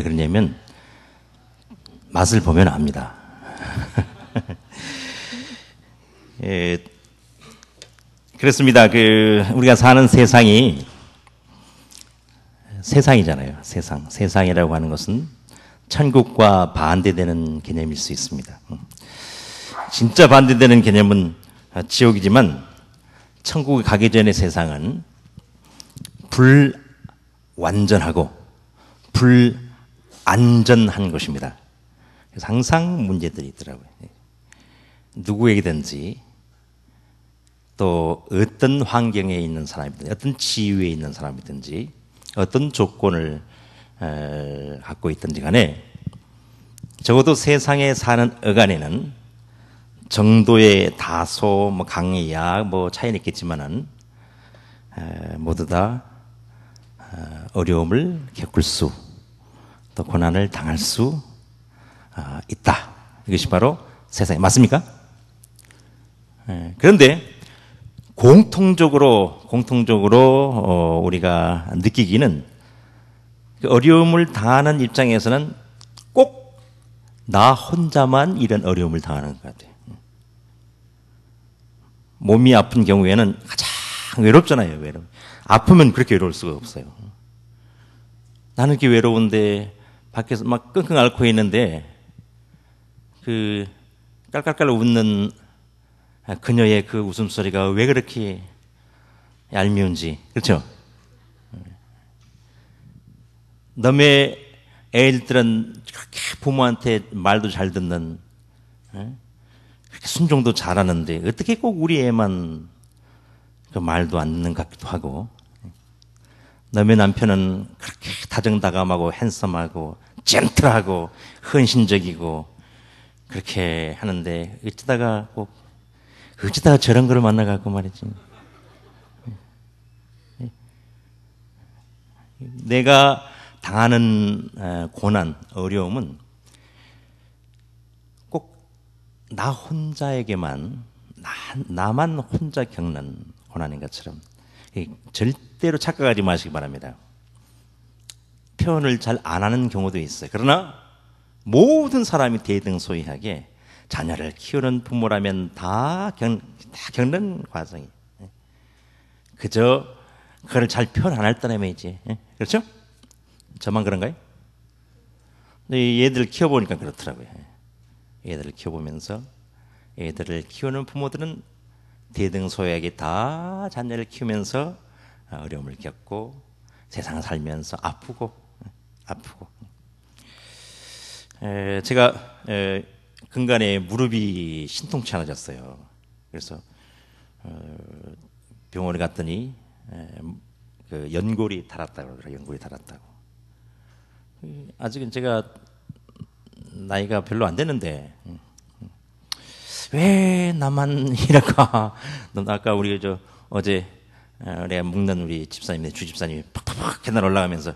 왜 그러냐면 맛을 보면 압니다. 예, 그렇습니다. 우리가 사는 세상이잖아요. 세상이라고 하는 것은 천국과 반대되는 개념일 수 있습니다. 진짜 반대되는 개념은 지옥이지만 천국에 가기 전의 세상은 불완전하고 불안전한 것입니다. 그래서 항상 문제들이 있더라고요. 누구에게든지 또 어떤 환경에 있는 사람이든지 어떤 지위에 있는 사람이든지 어떤 조건을 갖고 있든지 간에 적어도 세상에 사는 어간에는 정도의 다소 강약 차이는 있겠지만은 모두 다 어려움을 겪을 수 또 고난을 당할 수 있다. 이것이 바로 세상에 맞습니까? 그런데 공통적으로 우리가 느끼기는 어려움을 당하는 입장에서는 꼭 나 혼자만 이런 어려움을 당하는 것 같아요. 몸이 아픈 경우에는 가장 외롭잖아요. 아프면 그렇게 외로울 수가 없어요. 나는 이렇게 외로운데 밖에서 막 끙끙 앓고 있는데 깔깔깔 웃는 그녀의 그 웃음소리가 왜 그렇게 얄미운지, 그렇죠? 너의 애들은 그렇게 부모한테 말도 잘 듣는, 그렇게 순종도 잘하는데 어떻게 꼭 우리 애만 그 말도 안 듣는 것 같기도 하고, 너의 남편은 그렇게 다정다감하고 핸섬하고 젠틀하고 헌신적이고 그렇게 하는데 어쩌다가 저런 거를 만나갖고 말이지. 내가 당하는 고난, 어려움은 꼭 나 혼자에게만, 나만 혼자 겪는 고난인 것처럼 절대로 착각하지 마시기 바랍니다. 표현을 잘 안 하는 경우도 있어요. 그러나 모든 사람이 대등소이하게 자녀를 키우는 부모라면 다 겪는 과정이. 그저 그걸 잘 표현 안 할 때라면이지. 그렇죠? 저만 그런가요? 얘들을 키워보니까 그렇더라고요. 얘들을 키워보면서 애들을 키우는 부모들은 대등소이하게 다 자녀를 키우면서 어려움을 겪고 세상을 살면서 아프고. 제가 근간에 무릎이 신통치 않아졌어요. 그래서 병원에 갔더니 연골이 닳았다고 그러더라고요. 연골이 닳았다고. 아직은 제가 나이가 별로 안 됐는데 왜 나만 이럴까? 아까 우리 어제 내가 묵는 우리 집사님, 주 집사님이 팍팍팍 계단 올라가면서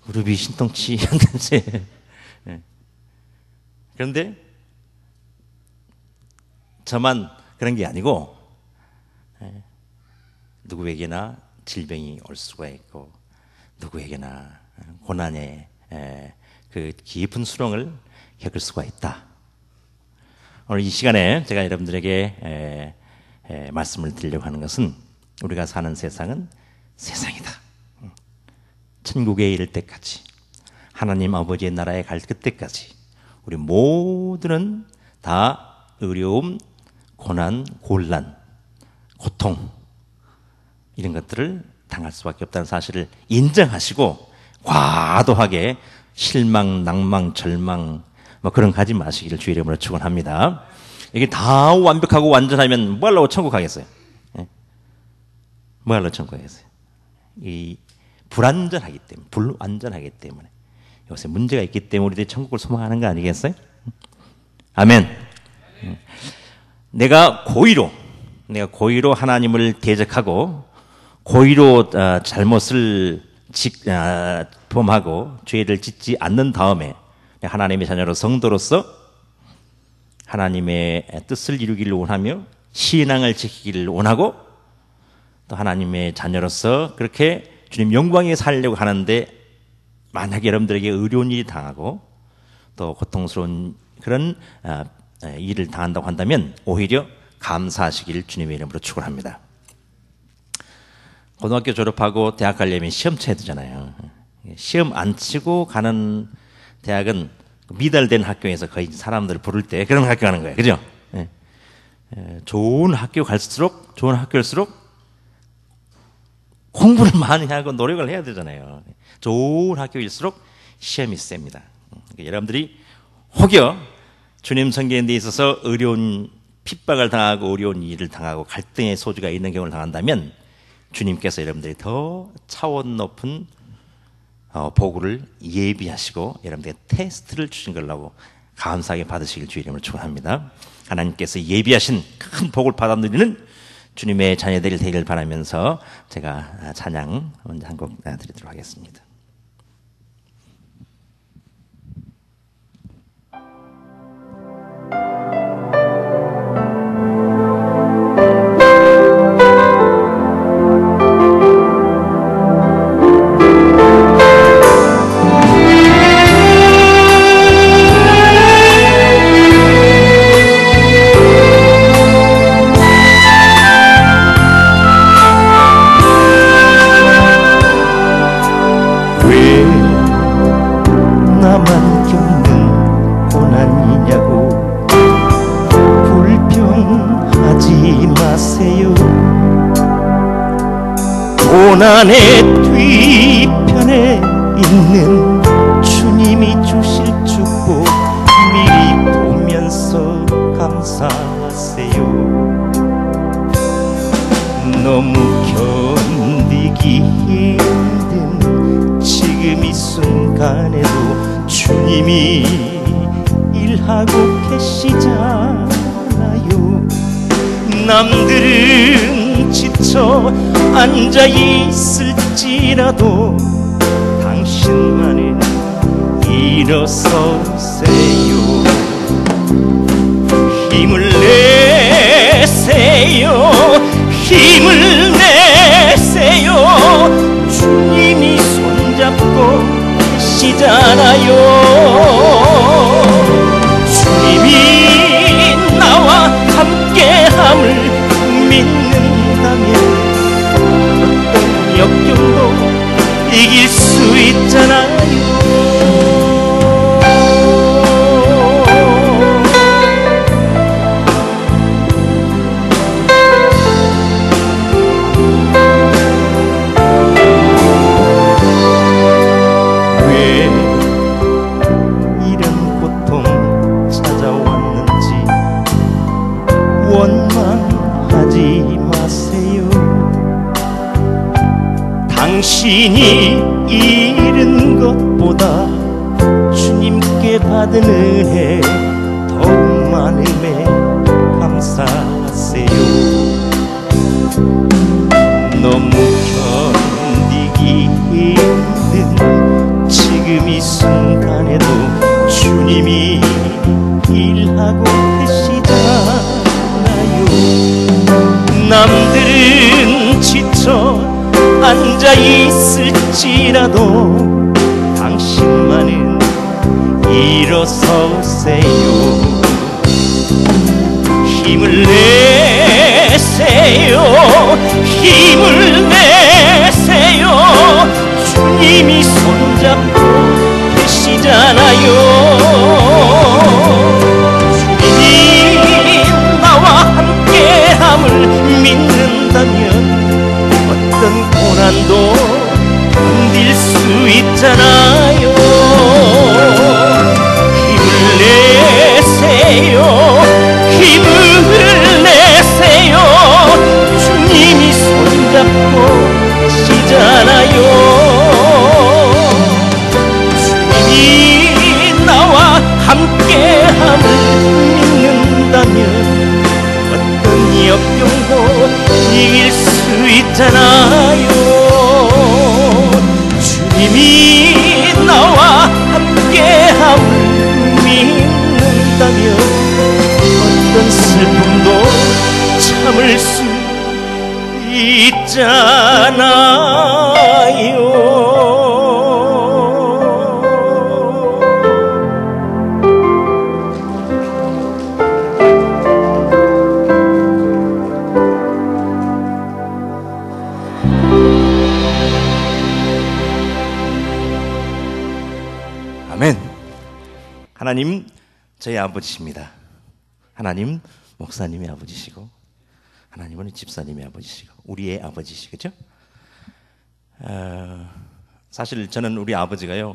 무릎이 신통치 않는지. 그런데 저만 그런 게 아니고 누구에게나 질병이 올 수가 있고 누구에게나 고난의 그 깊은 수렁을 겪을 수가 있다. 오늘 이 시간에 제가 여러분들에게 말씀을 드리려고 하는 것은 우리가 사는 세상은 세상이다. 천국에 이를 때까지, 하나님 아버지의 나라에 갈 그때까지 우리 모두는 다 어려움, 고난, 곤란, 고통 이런 것들을 당할 수밖에 없다는 사실을 인정하시고 과도하게 실망, 낭망, 절망 그런 가지 마시기를 주의 이름으로 축원합니다. 이게 다 완벽하고 완전하면 뭐 하려고 천국 가겠어요? 뭐 하려고 천국 가겠어요? 이 불완전하기 때문에 요새 문제가 있기 때문에 우리들이 천국을 소망하는 거 아니겠어요? 아멘. 내가 고의로 하나님을 대적하고 고의로 잘못을 범하고 죄를 짓지 않는 다음에 하나님의 자녀로 성도로서 하나님의 뜻을 이루기를 원하며 신앙을 지키기를 원하고 또 하나님의 자녀로서 그렇게 주님 영광에 살려고 하는데 만약에 여러분들에게 어려운 일이 당하고 또 고통스러운 그런 일을 당한다고 한다면 오히려 감사하시길 주님의 이름으로 축원합니다. 고등학교 졸업하고 대학 가려면 시험 쳐야 되잖아요. 시험 안 치고 가는 대학은 미달된 학교에서 거의 사람들을 부를 때 그런 학교 가는 거예요. 그죠? 좋은 학교 갈수록 좋은 학교일수록 공부를 많이 하고 노력을 해야 되잖아요. 좋은 학교일수록 시험이 셉니다. 여러분들이 혹여 주님 섬기는 데 있어서 어려운 핍박을 당하고 어려운 일을 당하고 갈등의 소지가 있는 경우를 당한다면 주님께서 여러분들이 더 차원 높은 보고를 예비하시고 여러분들에게 테스트를 주신 걸로 감사하게 받으시길 주의 이름으로 축원합니다. 하나님께서 예비하신 큰 복을 받아 누리는 주님의 자녀들이 되기를 바라면서 제가 찬양 먼저 한 곡 드리도록 하겠습니다. 고난의 뒤편에 있는 주님이 주실 축복 미리 보면서 감사하세요. 너무 견디기 힘든 지금 이 순간에도 주님이 일하고 계시잖아요. 남들은 지쳐 앉아 있을지라도 당신만은 일어서세요. 힘을 내세요. 힘을 내세요. 주님이 손잡고 계시잖아요. 주님이 나와 함께함을 믿는다면 역경도 이길 수 있잖아요. 왜 이런 고통 찾아왔는지 원망하지 마세요. 당신이 잃은 것보다 주님께 받은 은혜 더욱 많음에 감사하세요. 너무 견디기 힘든 지금 이 순간에도 주님이 일하고 계시잖아요. 남들은 지쳐 앉아 있을지라도 당신만은 일어서세요. 힘을 내세요. 힘을 내세요. 주님이 손잡고 계시잖아요. 주님이 나와 함께함을 믿는다면 어떤 고난도 견딜 수 있잖아요. 힘을 내세요. 힘을 내세요. 주님이 손잡고 계시잖아요. 주님이 나와 함께함을 믿는다면 어떤 역경도 이길 수 있잖아요. 주님이 나와 함께함을 믿는다면 어떤 슬픔도 참을 수 있잖아요. 하나님 저희 아버지십니다. 하나님 목사님의 아버지시고 하나님은 집사님의 아버지시고 우리의 아버지시겠죠? 사실 저는 우리 아버지가요,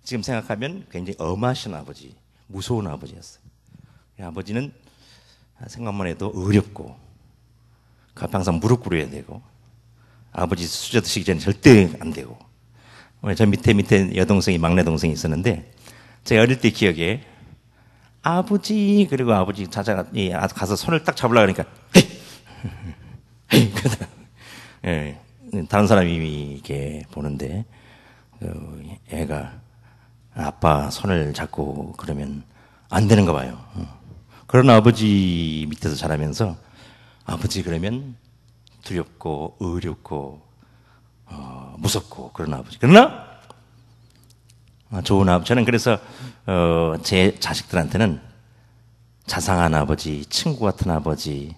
지금 생각하면 굉장히 엄하신 아버지, 무서운 아버지였어요. 아버지는 생각만 해도 어렵고 그 앞에 항상 무릎 꿇어야 되고 아버지 수저 드시기 전에 절대 안 되고. 저 밑에 여동생이 막내 동생이 있었는데 제가 어릴 때 기억에 아버지 그리고 아버지 가서 손을 딱 잡으려고 하니까 헤이 예, 다른 사람이 이렇게 보는데 애가 아빠 손을 잡고 그러면 안 되는가 봐요. 그런 아버지 밑에서 자라면서 아버지 그러면 두렵고 어렵고 무섭고 그런 아버지. 그러나 좋은 아버지. 저는 그래서 제 자식들한테는 자상한 아버지, 친구 같은 아버지,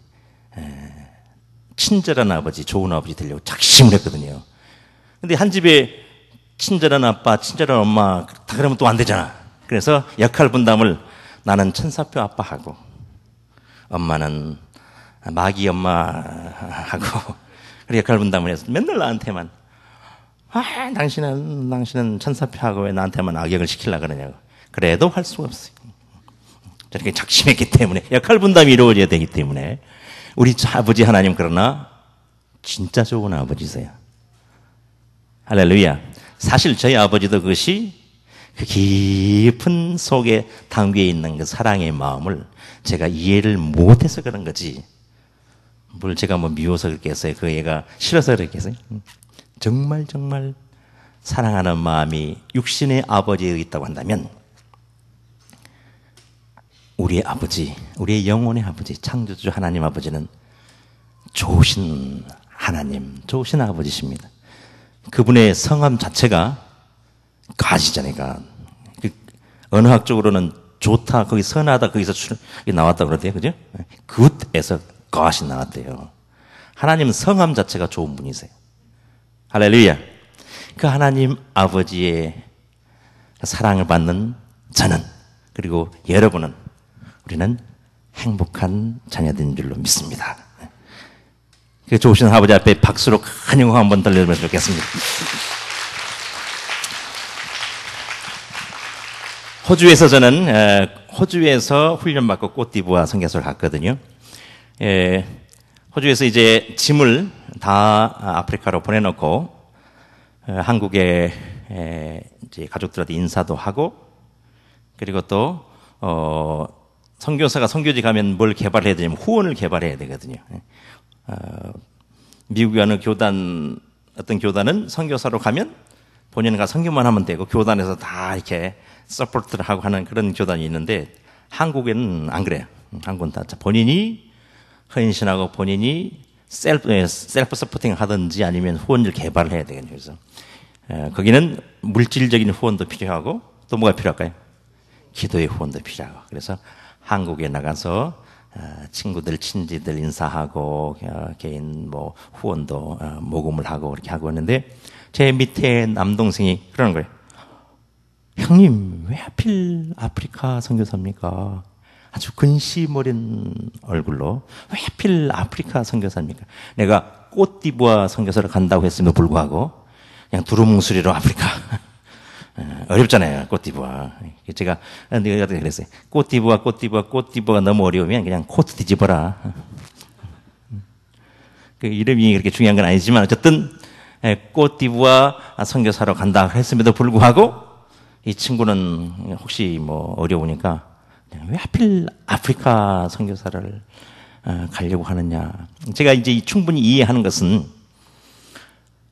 친절한 아버지, 좋은 아버지 되려고 작심을 했거든요. 근데 한 집에 친절한 아빠, 친절한 엄마 다 그러면 또 안 되잖아. 그래서 역할 분담을 나는 천사표 아빠하고 엄마는 마귀 엄마하고 역할 분담을 해서 맨날 나한테만 당신은 천사표하고 왜 나한테만 악역을 시키려고 그러냐고. 그래도 할 수가 없어요. 저렇게 작심했기 때문에 역할 분담이 이루어져야 되기 때문에 우리 아버지 하나님 그러나 진짜 좋은 아버지세요. 할렐루야. 사실 저희 아버지도 그것이 그 깊은 속에 담겨 있는 그 사랑의 마음을 제가 이해를 못해서 그런 거지. 뭘 제가 뭐 미워서 그렇게 했어요. 그 애가 싫어서 그렇게 했어요. 정말 사랑하는 마음이 육신의 아버지에 있다고 한다면 우리의 아버지, 우리의 영혼의 아버지, 창조주 하나님 아버지는 좋으신 하나님, 좋으신 아버지십니다. 그분의 성함 자체가 가시잖아요. 언어학적으로는 좋다, 거기 선하다, 거기서 나왔다 그러대요. 그죠? 굿에서 가시 나왔대요. 하나님 성함 자체가 좋은 분이세요. 할렐루야. 그 하나님 아버지의 사랑을 받는 저는, 그리고 여러분은, 우리는 행복한 자녀들인 줄로 믿습니다. 그 좋으신 아버지 앞에 박수로 큰 영광 한번 돌려주면 좋겠습니다. 호주에서 저는 호주에서 훈련받고 côte-d'Ivoire 선교사를 갔거든요. 호주에서 이제 짐을 다 아프리카로 보내놓고 한국에 이제 가족들한테 인사도 하고, 그리고 또 선교사가 선교지 가면 뭘 개발해야 되냐면 후원을 개발해야 되거든요. 미국에 어느 어떤 교단은 선교사로 가면 본인은 가 선교만 하면 되고 교단에서 다 이렇게 서포트를 하고 하는 그런 교단이 있는데 한국에는 안 그래요. 한국은 다 본인이 헌신하고 본인이 셀프 서포팅 하든지 아니면 후원을 개발을 해야 되거든요. 그래서 거기는 물질적인 후원도 필요하고 또 뭐가 필요할까요? 기도의 후원도 필요하고. 그래서 한국에 나가서 친구들, 친지들 인사하고 개인 뭐 후원도 모금을 하고 이렇게 하고 있는데 제 밑에 남동생이 그러는 거예요. 형님 왜 하필 아프리카 선교사입니까? 아주 근심 어린 얼굴로 왜 하필 아프리카 선교사입니까? 내가 côte-d'Ivoire 선교사를 간다고 했음에도 불구하고 그냥 두루뭉술이로 아프리카 어렵잖아요. côte-d'Ivoire. 제가 내가 그랬어요. côte-d'Ivoire 너무 어려우면 그냥 코트 뒤집어라. 그 이름이 그렇게 중요한 건 아니지만 어쨌든 côte-d'Ivoire 선교사로 간다 했음에도 불구하고 이 친구는 혹시 뭐 어려우니까 왜 하필 아프리카 선교사를 가려고 하느냐. 제가 이제 충분히 이해하는 것은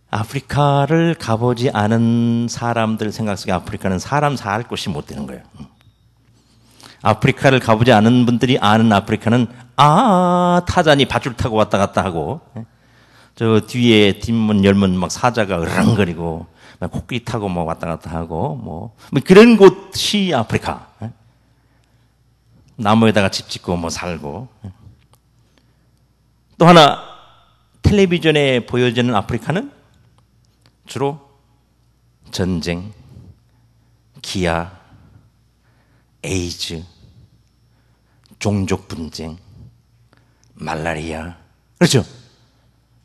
아프리카를 가보지 않은 사람들 생각 속에 아프리카는 사람 살 곳이 못 되는 거예요. 아프리카를 가보지 않은 분들이 아는 아프리카는 타잔이 밧줄 타고 왔다 갔다 하고 저 뒤에 뒷문 열문 막 사자가 으렁거리고 막 코끼리 타고 뭐 왔다 갔다 하고 뭐 그런 곳이 아프리카. 나무에다가 집 짓고 뭐 살고. 또 하나 텔레비전에 보여지는 아프리카는 주로 전쟁, 기아, 에이즈, 종족 분쟁, 말라리아. 그렇죠?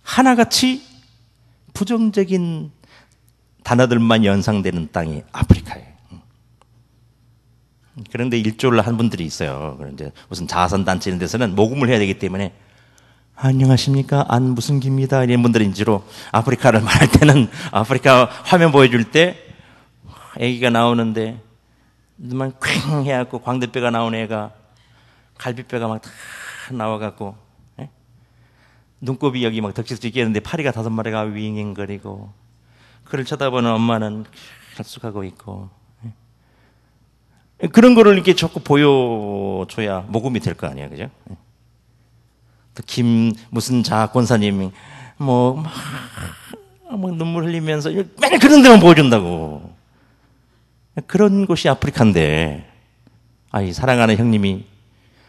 하나같이 부정적인 단어들만 연상되는 땅이 아프리카예요. 그런데 일조를 한 분들이 있어요. 그런데 무슨 자선단체 이런 데서는 모금을 해야 되기 때문에 안녕하십니까? 안무승기입니다. 이런 분들이 주로 아프리카를 말할 때는 아프리카 화면 보여줄 때 애기가 나오는데 눈만 쾅 해갖고 광대뼈가 나온 애가 갈비뼈가 막 다 나와갖고 눈곱이 여기 막 덕지덕지 끼었는데 파리가 5마리가 윙윙거리고 그를 쳐다보는 엄마는 결숙하고 있고 그런 거를 이렇게 자꾸 보여줘야 모금이 될 거 아니야, 그죠? 또 무슨 권사님이 뭐 눈물 흘리면서 맨날 그런 데만 보여준다고. 그런 곳이 아프리카인데, 이 사랑하는 형님이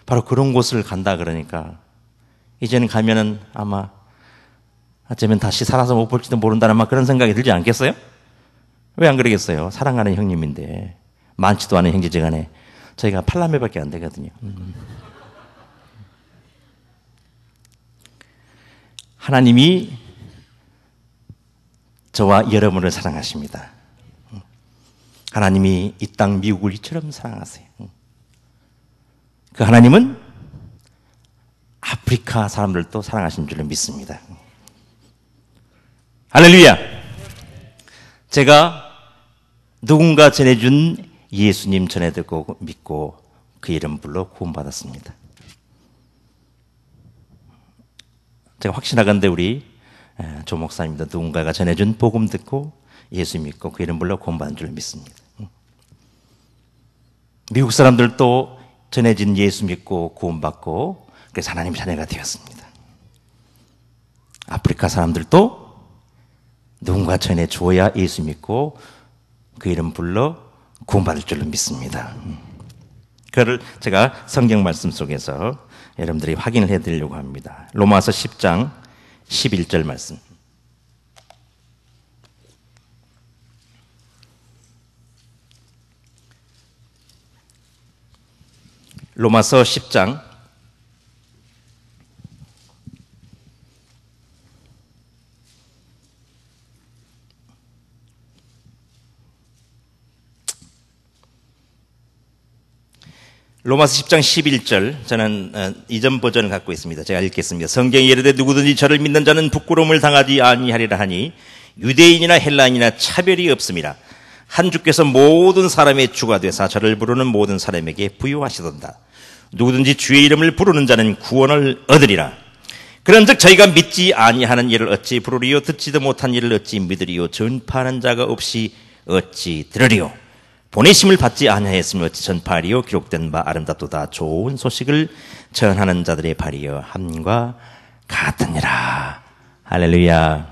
바로 그런 곳을 간다 그러니까 이제는 가면은 아마 어쩌면 다시 살아서 못 볼지도 모른다는 아마 그런 생각이 들지 않겠어요? 왜 안 그러겠어요? 사랑하는 형님인데. 많지도 않은 형제지간에 저희가 8남매밖에 안 되거든요. 하나님이 저와 여러분을 사랑하십니다. 하나님이 이 땅 미국을 이처럼 사랑하세요. 그 하나님은 아프리카 사람들도 사랑하시는 줄로 믿습니다. 할렐루야! 제가 누군가 전해준 예수님 전해 듣고 믿고 그 이름 불러 구원받았습니다. 제가 확신하건대 우리 조 목사님도 누군가가 전해준 복음 듣고 예수 믿고 그 이름 불러 구원받은 줄 믿습니다. 미국 사람들도 전해진 예수 믿고 구원받고 그래서 하나님 자녀가 되었습니다. 아프리카 사람들도 누군가 전해줘야 예수 믿고 그 이름 불러 구원받을 줄로 믿습니다. 그를 제가 성경 말씀 속에서 여러분들이 확인을 해드리려고 합니다. 로마서 10장 11절 말씀. 로마서 10장 11절 저는 이전 버전을 갖고 있습니다. 제가 읽겠습니다. 성경이 이르되 누구든지 저를 믿는 자는 부끄러움을 당하지 아니하리라 하니 유대인이나 헬라인이나 차별이 없음이라. 한 주께서 모든 사람의 주가 되사 저를 부르는 모든 사람에게 부유하시던다. 누구든지 주의 이름을 부르는 자는 구원을 얻으리라. 그런즉 저희가 믿지 아니하는 일을 어찌 부르리요? 듣지도 못한 일을 어찌 믿으리요? 전파하는 자가 없이 어찌 들으리요? 보내심을 받지 아니하였으면 어찌 전파하리요? 기록된 바 아름답도다. 좋은 소식을 전하는 자들의 발이여 함과 같으니라. 할렐루야.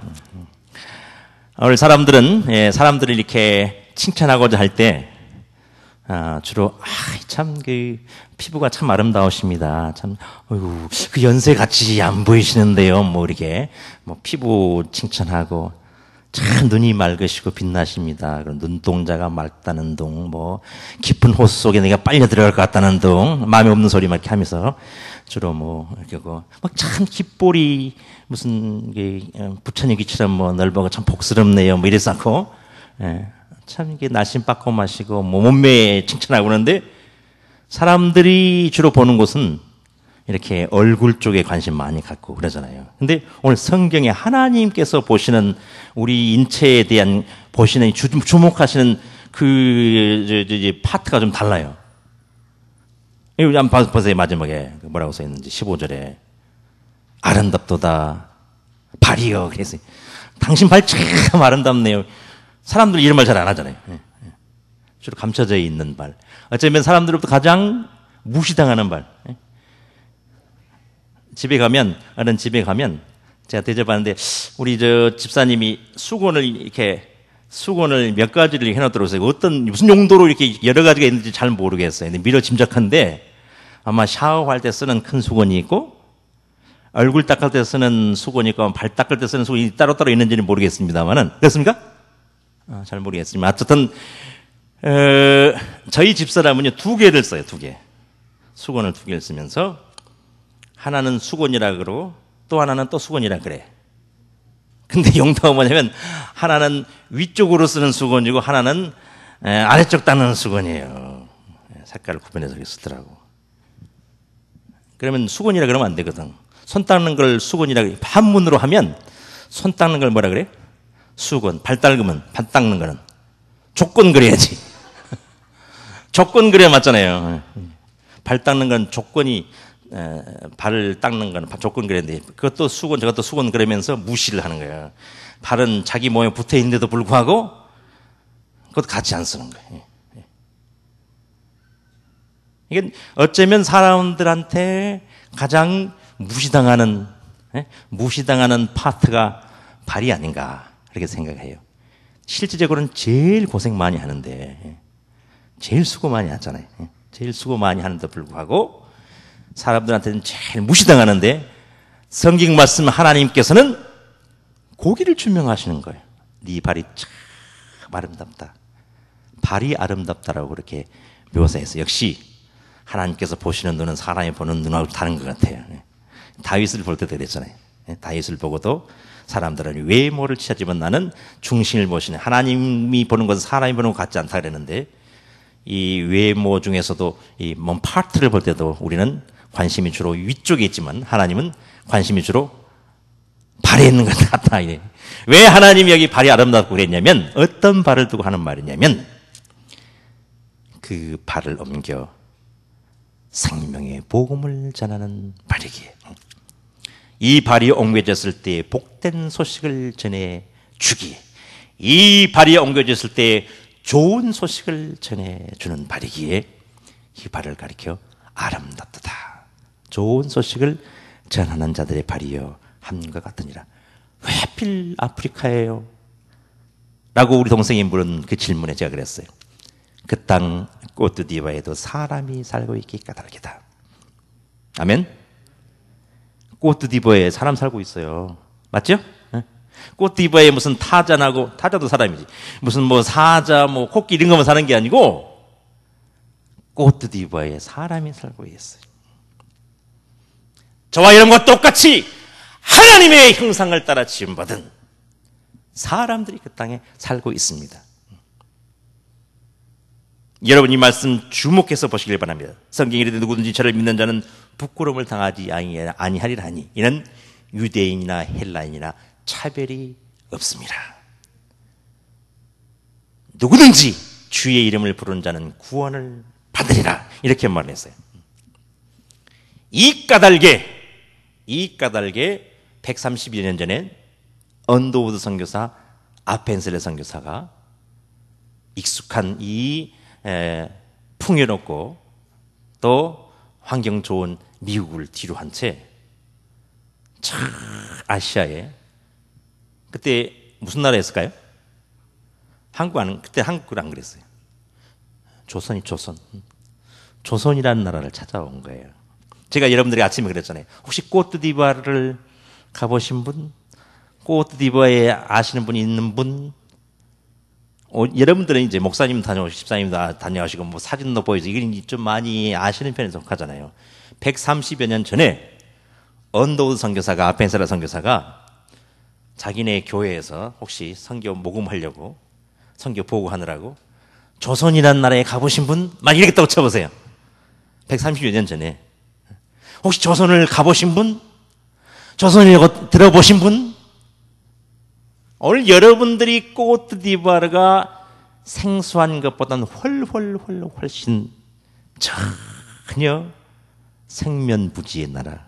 오늘 사람들은 사람들을 이렇게 칭찬하고자 할 때 주로 참 그 피부가 참 아름다우십니다. 참 어이구 그 연세 같이 안 보이시는데요. 뭐 이렇게 뭐 피부 칭찬하고 참 눈이 맑으시고 빛나십니다. 그런 눈동자가 맑다는 둥, 뭐 깊은 호수 속에 내가 빨려 들어갈 것 같다는 둥, 마음에 없는 소리 막 이렇게 하면서 주로 뭐 이렇게 막 참 귓볼이 무슨 부처님기처럼 뭐 넓어가 참 복스럽네요. 뭐 이래서 않고 참 이게 날씬 빠고 마시고 뭐 몸매 칭찬하고 그러는데 사람들이 주로 보는 곳은 이렇게 얼굴 쪽에 관심 많이 갖고 그러잖아요. 근데 오늘 성경에 하나님께서 보시는 우리 인체에 대한 보시는 주목하시는 그 파트가 좀 달라요. 이거 한번 보세요. 마지막에 뭐라고 써 있는지 15절에 아름답도다 발이여 그래서 당신 발 참 아름답네요. 사람들 이런 말 잘 안 하잖아요. 주로 감춰져 있는 발. 어쩌면 사람들로부터 가장 무시당하는 발. 집에 가면 제가 대접하는데 우리 저 집사님이 수건을 몇 가지를 해놓도록 무슨 용도로 이렇게 여러 가지가 있는지 잘 모르겠어요. 근데 미뤄 짐작한데 아마 샤워할 때 쓰는 큰 수건이 있고 얼굴 닦을 때 쓰는 수건이 있고 발 닦을 때 쓰는 수건이 따로따로 있는지는 모르겠습니다만은 그렇습니까? 잘 모르겠습니다. 어쨌든 저희 집사람은요, 두 개를 써요, 두 개. 수건을 두 개를 쓰면서 하나는 수건이라 그러고 또 하나는 또 수건이라 그래. 근데 용도가 뭐냐면 하나는 위쪽으로 쓰는 수건이고 하나는 아래쪽 닦는 수건이에요. 색깔을 구분해서 쓰더라고. 그러면 수건이라 그러면 안 되거든. 손 닦는 걸 수건이라 그래. 한문으로 하면 손 닦는 걸 뭐라 그래? 수건. 발 닦으면 발 닦는 거는 조건 그래야지. 조건 그래야 맞잖아요. 발 닦는 건 조건이, 발을 닦는 건 조건 그랬는데 그것도 수건 저것도 수건 그러면서 무시를 하는 거예요. 발은 자기 몸에 붙어 있는데도 불구하고 그것도 같이 안 쓰는 거예요. 이게 어쩌면 사람들한테 가장 무시당하는 파트가 발이 아닌가 그렇게 생각해요. 실질적으로는 제일 고생 많이 하는데 제일 수고 많이 하잖아요. 제일 수고 많이 하는데 불구하고 사람들한테는 제일 무시당하는데 성경 말씀 하나님께서는 고기를 준명하시는 거예요. 네 발이 참 아름답다. 발이 아름답다라고 그렇게 묘사해서 역시 하나님께서 보시는 눈은 사람이 보는 눈하고 다른 것 같아요. 다윗을 볼 때도 그랬잖아요. 다윗을 보고도 사람들은 외모를 취하지만 나는 중심을 보시네. 하나님이 보는 것은 사람이 보는 것 같지 않다 그랬는데 이 외모 중에서도 이 몸 파트를 볼 때도 우리는 관심이 주로 위쪽에 있지만 하나님은 관심이 주로 발에 있는 것 같다. 왜 하나님이 여기 발이 아름답고 그랬냐면 어떤 발을 두고 하는 말이냐면 그 발을 옮겨 생명의 복음을 전하는 발이기에 이 발이 옮겨졌을 때 복된 소식을 전해 주기에 이 발이 옮겨졌을 때 좋은 소식을 전해주는 발이기에 이 발을 가리켜 아름답다. 좋은 소식을 전하는 자들의 발이여 함과 같으니라. 왜 하필 아프리카예요? 라고 우리 동생이 물은 그 질문에 제가 그랬어요. 그 땅 꼬뚜디바에도 사람이 살고 있기 까닭이다. 아멘? 꼬뚜디바에 사람 살고 있어요. 맞죠? 꼬뚜디바에 무슨 타잔하고, 타자도 사람이지. 무슨 뭐 사자, 뭐 코끼리 이런 것만 사는 게 아니고 꼬뚜디바에 사람이 살고 있어요. 저와 여러분과 똑같이 하나님의 형상을 따라 지음받은 사람들이 그 땅에 살고 있습니다. 여러분 이 말씀 주목해서 보시길 바랍니다. 성경이 이르되 누구든지 저를 믿는 자는 부끄러움을 당하지 아니하리라 하니 이는 유대인이나 헬라인이나 차별이 없습니다. 누구든지 주의 이름을 부르는 자는 구원을 받으리라 이렇게 말했어요. 이 까닭에 130여 년 전에 언더우드 선교사 아펜셀레 선교사가 익숙한 이 풍요롭고 또 환경 좋은 미국을 뒤로 한 채 아시아에 그때 무슨 나라였을까요? 그때 한국을 안 그랬어요. 조선이라는 나라를 찾아온 거예요. 제가 여러분들이 아침에 그랬잖아요. 혹시 꼬뚜디바를 가보신 분? 꼬뚜디바에 아시는 분이 있는 분? 여러분들은 이제 목사님 다녀오시고 집사님 다녀오시고 뭐 사진도 보여서 이건 좀 많이 아시는 편에 속하잖아요. 130여 년 전에 언더우드 선교사가 아펜셀라 선교사가 자기네 교회에서 혹시 선교 모금하려고 선교 보고하느라고 조선이라는 나라에 가보신 분? 막 이렇게 또 쳐보세요. 130여 년 전에 혹시 조선을 가보신 분? 조선이라고 들어보신 분? 오늘 여러분들이 꼬뚜디바르가 생소한 것보다는 훨씬 전혀 생면부지의 나라.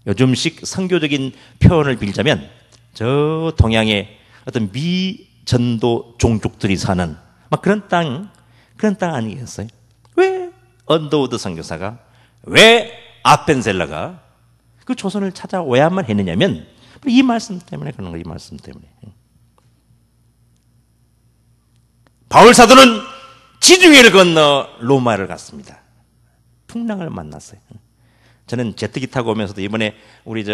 요즘식 선교적인 표현을 빌자면 저 동양의 어떤 미전도 종족들이 사는 막 그런 땅 아니겠어요? 왜 언더우드 선교사가 왜 아펜셀라가 그 조선을 찾아와야만 했느냐면 이 말씀 때문에 그런 거예요. 이 말씀 때문에. 바울 사도는 지중해를 건너 로마를 갔습니다. 풍랑을 만났어요. 저는 제트기 타고 오면서도 이번에 우리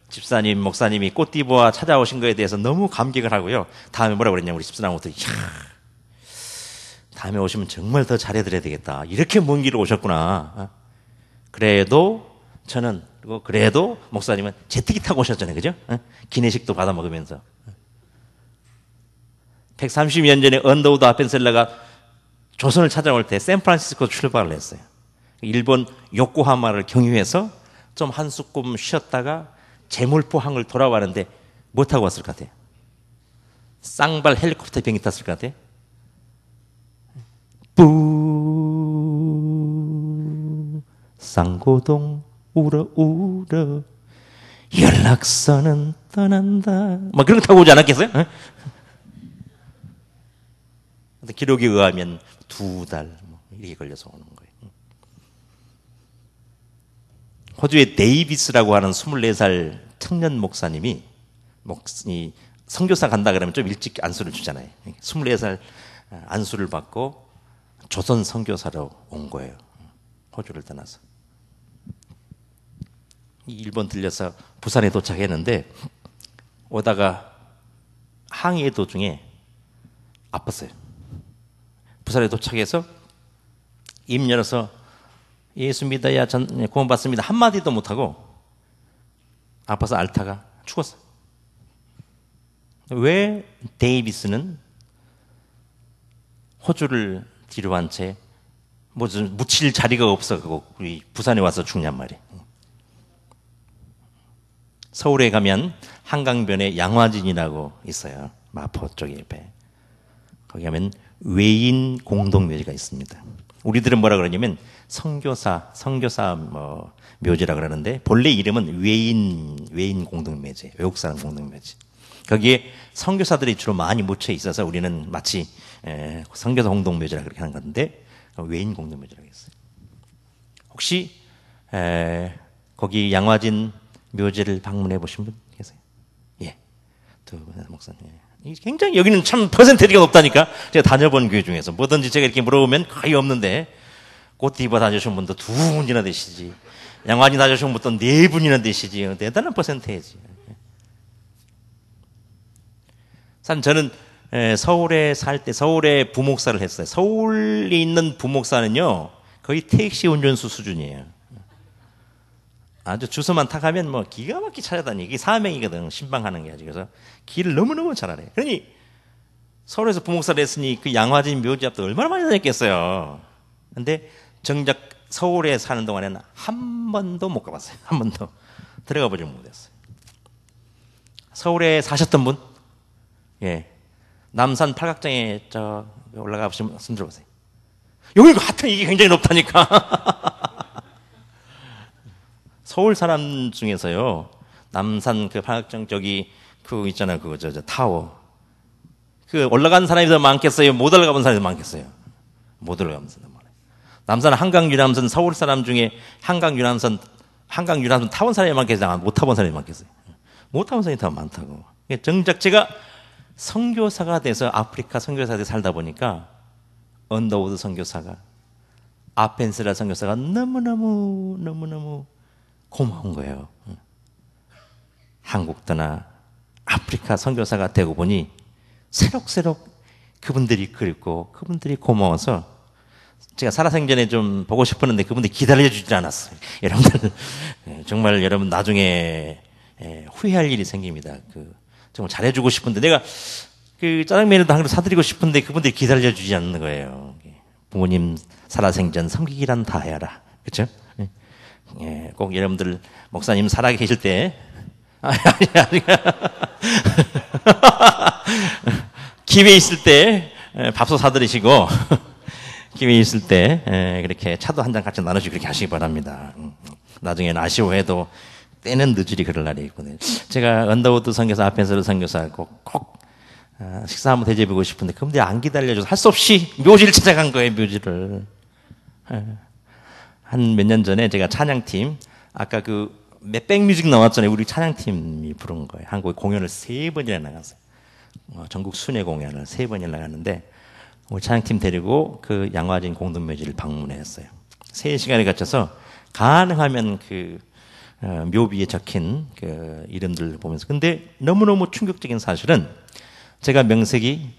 집사님, 목사님이 꼬띠보아 찾아오신 거에 대해서 너무 감격을 하고요. 다음에 뭐라고 그랬냐면 우리 집사람부터 다음에 오시면 정말 더 잘해드려야 되겠다. 이렇게 먼 길을 오셨구나. 그래도 저는, 그래도 목사님은 제트기 타고 오셨잖아요. 그죠? 기내식도 받아 먹으면서. 130년 전에 언더우드 아펜셀러가 조선을 찾아올 때 샌프란시스코 출발을 했어요. 일본 요코하마를 경유해서 좀 한숨 쉬었다가 제물포항을 돌아왔는데 뭐 타고 왔을 것 같아요? 쌍발 헬리콥터 비행기 탔을 것 같아요? 뿌 쌍고동 울어 울어 연락선은 떠난다 막 그런 거 타고 오지 않았겠어요? 기록에 의하면 2달 이렇게 걸려서 오는 거예요. 호주의 데이비스라고 하는 24살 청년 목사님이 선교사 간다 그러면 좀 일찍 안수를 주잖아요. 24살 안수를 받고 조선 선교사로 온 거예요. 호주를 떠나서. 일본 들려서 부산에 도착했는데 오다가 항해 도중에 아팠어요. 부산에 도착해서 입 열어서 예수 믿어야 구원받습니다 한마디도 못하고 아파서 앓다가 죽었어. 왜 데이비스는 호주를 뒤로 한 채 묻힐 자리가 없어 우리 부산에 와서 죽냔 말이에요. 서울에 가면 한강변에 양화진이라고 있어요. 마포 쪽에 옆에. 거기 가면 외인 공동묘지가 있습니다. 우리들은 뭐라 그러냐면 선교사 묘지라 그러는데 본래 이름은 외인 공동묘지, 외국 사람 공동묘지. 거기에 선교사들이 주로 많이 묻혀 있어서 우리는 마치 선교사 공동묘지라 그렇게 하는 건데 외인 공동묘지라고 했어요. 혹시 거기 양화진 묘지를 방문해 보신 분 계세요? 예, 두 분 목사님. 굉장히 여기는 참 퍼센테이지가 높다니까. 제가 다녀본 교회 중에서 뭐든지 제가 이렇게 물어보면 거의 없는데 꽃디바 다녀오신 분도 2분이나 되시지, 양화진 다녀오신 분도 4분이나 되시지. 대단한 퍼센테이지. 사실 저는 서울에 살 때 서울에 부목사를 했어요. 서울에 있는 부목사는요 거의 택시 운전수 수준이에요. 아주 주소만 타 가면 뭐 기가 막히게 찾아다니. 이게 사명이거든. 신방하는 게 아주. 그래서 길을 너무너무 잘 알아요. 그러니 서울에서 부목사를 했으니 그 양화진 묘지 앞도 얼마나 많이 다녔겠어요. 근데 정작 서울에 사는 동안에는 한 번도 못 가봤어요. 한 번도 들어가 보지 못했어요. 서울에 사셨던 분? 예, 남산 팔각정에 저 올라가 보시면 손 들어보세요. 여기 하여튼 이게 굉장히 높다니까. 서울 사람 중에서요, 남산 그 팔각정 저기 그 있잖아요, 그거 저 타워. 그 올라간 사람이 더 많겠어요? 못 올라가 본 사람이 더 많겠어요? 못 올라가면 사람 많아요. 남산 한강 유람선 서울 사람 중에 한강 유람선 타본 사람이 많겠어요? 못 타본 사람이 많겠어요? 못 타본 사람이 더 많다고. 정작 제가 선교사가 돼서 아프리카 선교사가 돼서 살다 보니까 언더우드 선교사가, 아펜셀러 선교사가 너무너무 고마운 거예요. 한국 떠나 아프리카 선교사가 되고 보니 새록새록 그분들이 그립고 그분들이 고마워서 제가 살아생전에 좀 보고 싶었는데 그분들이 기다려주질 않았어요. 여러분들 정말 여러분 나중에 후회할 일이 생깁니다. 정말 잘해주고 싶은데 내가 그 짜장면도 한 그릇 사드리고 싶은데 그분들이 기다려주지 않는 거예요. 부모님 살아생전 섬기기란 다 해야라. 그렇죠? 예, 꼭 여러분들 목사님 살아 계실 때 기회 있을 때 밥솥 사드리시고 기회 있을 때 그렇게 차도 한 잔 같이 나누시고 그렇게 하시기 바랍니다. 나중에는 아쉬워해도 때는 늦으리 그럴 날이 있거든요. 제가 언더우드 선교사, 아펜셀러 선교사 꼭 식사 한번 대접하고 싶은데 그분들이 안 기다려줘서 할 수 없이 묘지를 찾아간 거예요. 묘지를. 한 몇 년 전에 제가 찬양팀, 아까 그 백뮤직 나왔잖아요. 우리 찬양팀이 부른 거예요. 한국에 공연을 3번이나 나갔어요. 전국 순회 공연을 3번이나 나갔는데 우리 찬양팀 데리고 그 양화진 공동묘지를 방문했어요. 3시간에 걸쳐서 가능하면 그 묘비에 적힌 그 이름들을 보면서. 근데 너무너무 충격적인 사실은 제가 명색이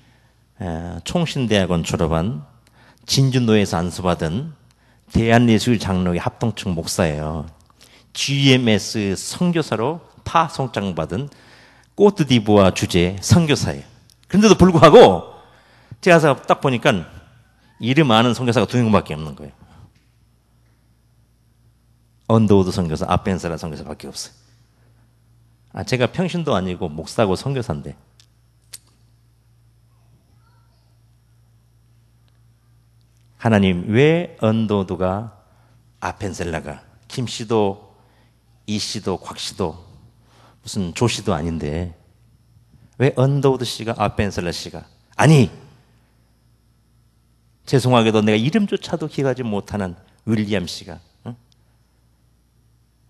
총신대학원 졸업한 진주노에서 안수받은 대한예술장로회 합동측 목사예요. GMS 선교사로 파송장 받은 꼬트디부아 주재 선교사예요. 그런데도 불구하고 제가 가서 딱 보니까 이름 아는 선교사가 2명밖에 없는 거예요. 언더우드 선교사, 아펜사라 선교사밖에 없어요. 제가 평신도 아니고 목사고 선교사인데 하나님, 왜 언더우드가, 아펜셀라가, 김씨도 이씨도 곽씨도 무슨 조씨도 아닌데 왜 언더우드 씨가, 아펜셀라 씨가, 아니 죄송하게도 내가 이름조차도 기억하지 못하는 윌리엄 씨가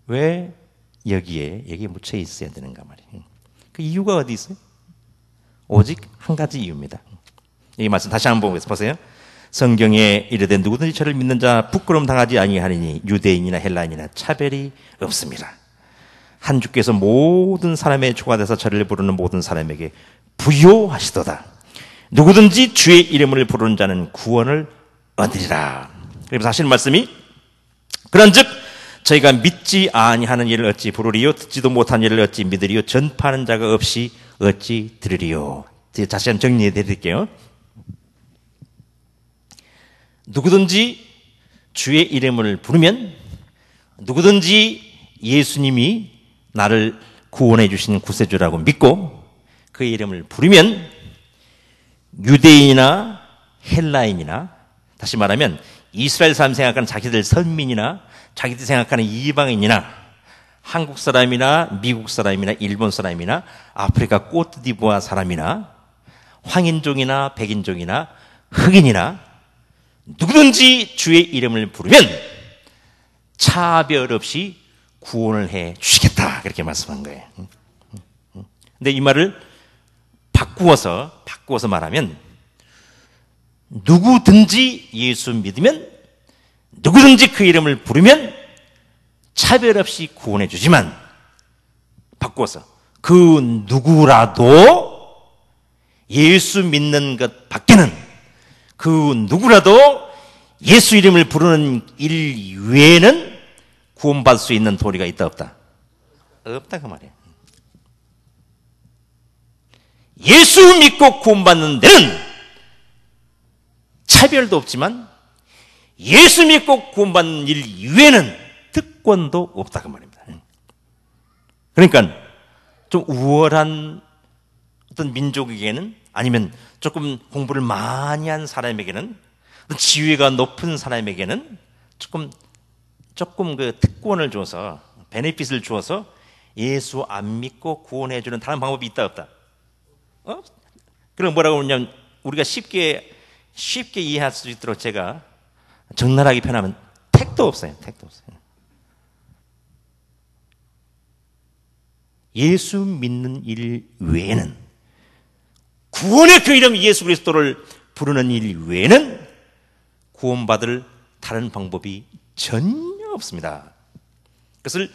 왜 여기에 묻혀 있어야 되는가 말이에요. 그 이유가 어디 있어요? 오직 한 가지 이유입니다. 이 말씀 다시 한번 보세요. 성경에 이르되 누구든지 저를 믿는 자 부끄러움 당하지 아니하리니 유대인이나 헬라인이나 차별이 없습니다. 한 주께서 모든 사람의 주가 되사 저를 부르는 모든 사람에게 부요하시도다. 누구든지 주의 이름을 부르는 자는 구원을 얻으리라. 그래서 하시는 말씀이 그런즉 저희가 믿지 아니하는 일을 어찌 부르리요 듣지도 못한 일을 어찌 믿으리요 전파하는 자가 없이 어찌 들으리요. 다시 한번 정리해 드릴게요. 누구든지 주의 이름을 부르면, 누구든지 예수님이 나를 구원해 주시는 구세주라고 믿고 그 이름을 부르면 유대인이나 헬라인이나, 다시 말하면 이스라엘 사람 생각하는 자기들 선민이나 자기들 생각하는 이방인이나 한국 사람이나 미국 사람이나 일본 사람이나 아프리카 꼬트디부아 사람이나 황인종이나 백인종이나 흑인이나 누구든지 주의 이름을 부르면 차별 없이 구원을 해 주시겠다, 그렇게 말씀한 거예요. 근데 이 말을 바꾸어서 말하면 누구든지 예수 믿으면, 누구든지 그 이름을 부르면 차별 없이 구원해 주지만, 바꾸어서 그 누구라도 예수 믿는 것 밖에는, 그 누구라도 예수 이름을 부르는 일 외에는 구원받을 수 있는 도리가 있다 없다? 없다 그 말이에요. 예수 믿고 구원받는 데는 차별도 없지만 예수 믿고 구원받는 일 이외에는 특권도 없다 그 말입니다. 그러니까 좀 우월한 어떤 민족에게는, 아니면 조금 공부를 많이 한 사람에게는, 지위가 높은 사람에게는 조금 그 특권을 줘서, 베네핏을 주어서 예수 안 믿고 구원해 주는 다른 방법이 있다 없다? 그럼 뭐라고 그러냐면, 우리가 쉽게 이해할 수 있도록 제가 적나라하게 표현하면 택도 없어요. 택도 없어요. 예수 믿는 일 외에는, 구원의 그 이름 예수 그리스도를 부르는 일 외에는 구원받을 다른 방법이 전혀 없습니다. 그것을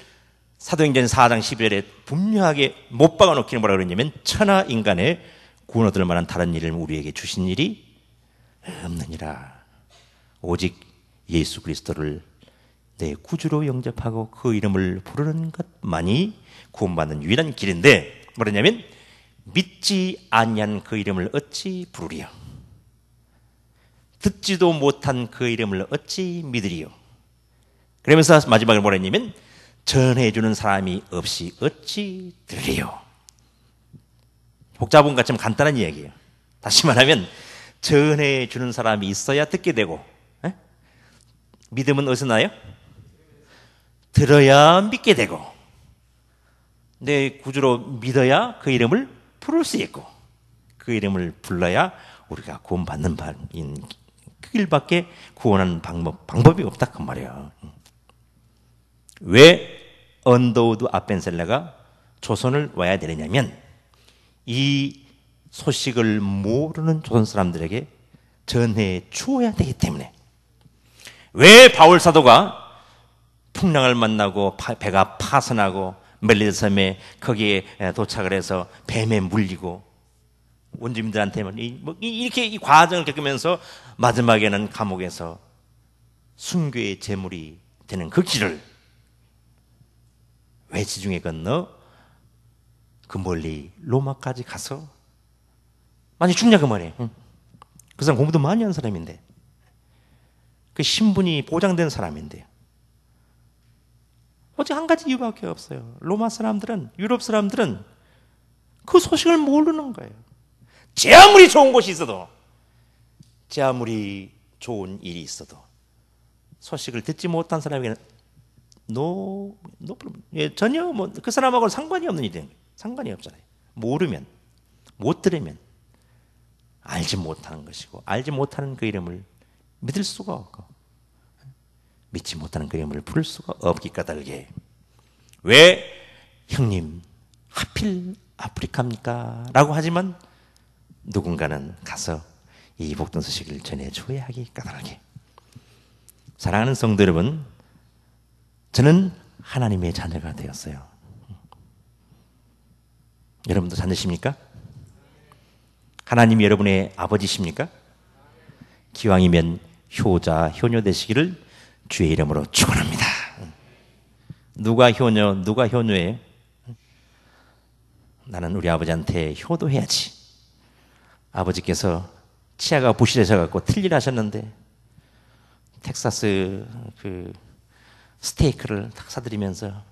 사도행전 4장 12절에 분명하게 못 박아놓기는 뭐라고 그러냐면, 천하 인간의 구원 얻을 만한 다른 일을 우리에게 주신 일이 없느니라. 오직 예수 그리스도를 내 구주로 영접하고 그 이름을 부르는 것만이 구원받는 유일한 길인데, 뭐냐면 믿지 아니한 그 이름을 어찌 부르리요? 듣지도 못한 그 이름을 어찌 믿으리요? 그러면서 마지막에 뭐라 했냐면, 전해주는 사람이 없이 어찌 들으리요? 복잡한 것처럼 간단한 이야기예요. 다시 말하면 전해주는 사람이 있어야 듣게 되고, 믿음은 어디서 나요? 들어야 믿게 되고, 내 구주로 믿어야 그 이름을 부를 수 있고, 그 이름을 불러야 우리가 구원받는 방인, 그 길밖에 구원하는 방법이 없다 그 말이에요. 왜 언더우드 아펜셀라가 조선을 와야 되느냐면, 이 소식을 모르는 조선 사람들에게 전해 주어야 되기 때문에. 왜 바울 사도가 풍랑을 만나고 배가 파선하고 멜리드 섬에 거기에 도착을 해서 뱀에 물리고 원주민들한테는 이렇게 이 과정을 겪으면서 마지막에는 감옥에서 순교의 제물이 되는 그 길을 왜 지중해 건너 그 멀리 로마까지 가서 많이 죽냐 그 말이에요. 그 사람 공부도 많이 한 사람인데, 그 신분이 보장된 사람인데, 오직 한 가지 이유밖에 없어요. 로마 사람들은, 유럽 사람들은 그 소식을 모르는 거예요. 제 아무리 좋은 곳이 있어도, 제 아무리 좋은 일이 있어도 소식을 듣지 못한 사람에게는 전혀 그 사람하고는 상관이 없는 일이에요. 상관이 없잖아요. 모르면, 못 들으면 알지 못하는 것이고, 알지 못하는 그 이름을 믿을 수가 없고, 믿지 못하는 그 이름을 부를 수가 없기 까닭에, 왜 형님 하필 아프리카입니까? 라고 하지만 누군가는 가서 이 복된 소식을 전해줘야 하기 까닭에. 사랑하는 성도 여러분, 저는 하나님의 자녀가 되었어요. 여러분도 자녀십니까? 하나님이 여러분의 아버지십니까? 기왕이면 효자, 효녀 되시기를 주의 이름으로 축원합니다. 누가 효녀, 누가 효녀예요? 나는 우리 아버지한테 효도해야지. 아버지께서 치아가 부실해져갖고 틀 일 하셨는데 텍사스 그 스테이크를 딱 사드리면서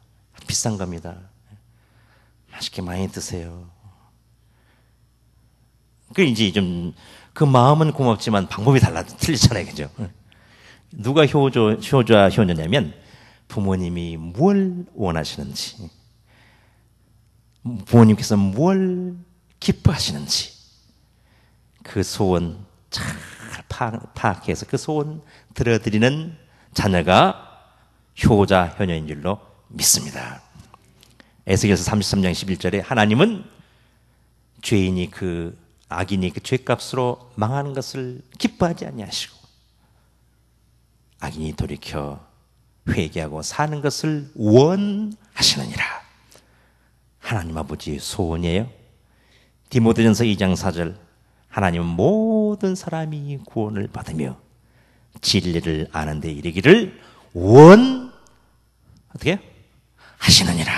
비싼 겁니다. 맛있게 많이 드세요. 그 이제 좀 그 마음은 고맙지만 방법이 틀리잖아요, 그죠? 누가 효자, 효녀냐면 부모님이 뭘 원하시는지, 부모님께서 뭘 기뻐하시는지 그 소원 잘 파악해서 그 소원 들어드리는 자녀가 효자, 효녀인 줄로 믿습니다. 에스겔서 33장 11절에 하나님은 죄인이 악인이 그 죄값으로 망하는 것을 기뻐하지 아니하시고 악인이 돌이켜 회개하고 사는 것을 원하시느니라. 하나님 아버지의 소원이에요. 디모데전서 2장 4절, 하나님은 모든 사람이 구원을 받으며 진리를 아는 데 이르기를 어떻게 하시느니라.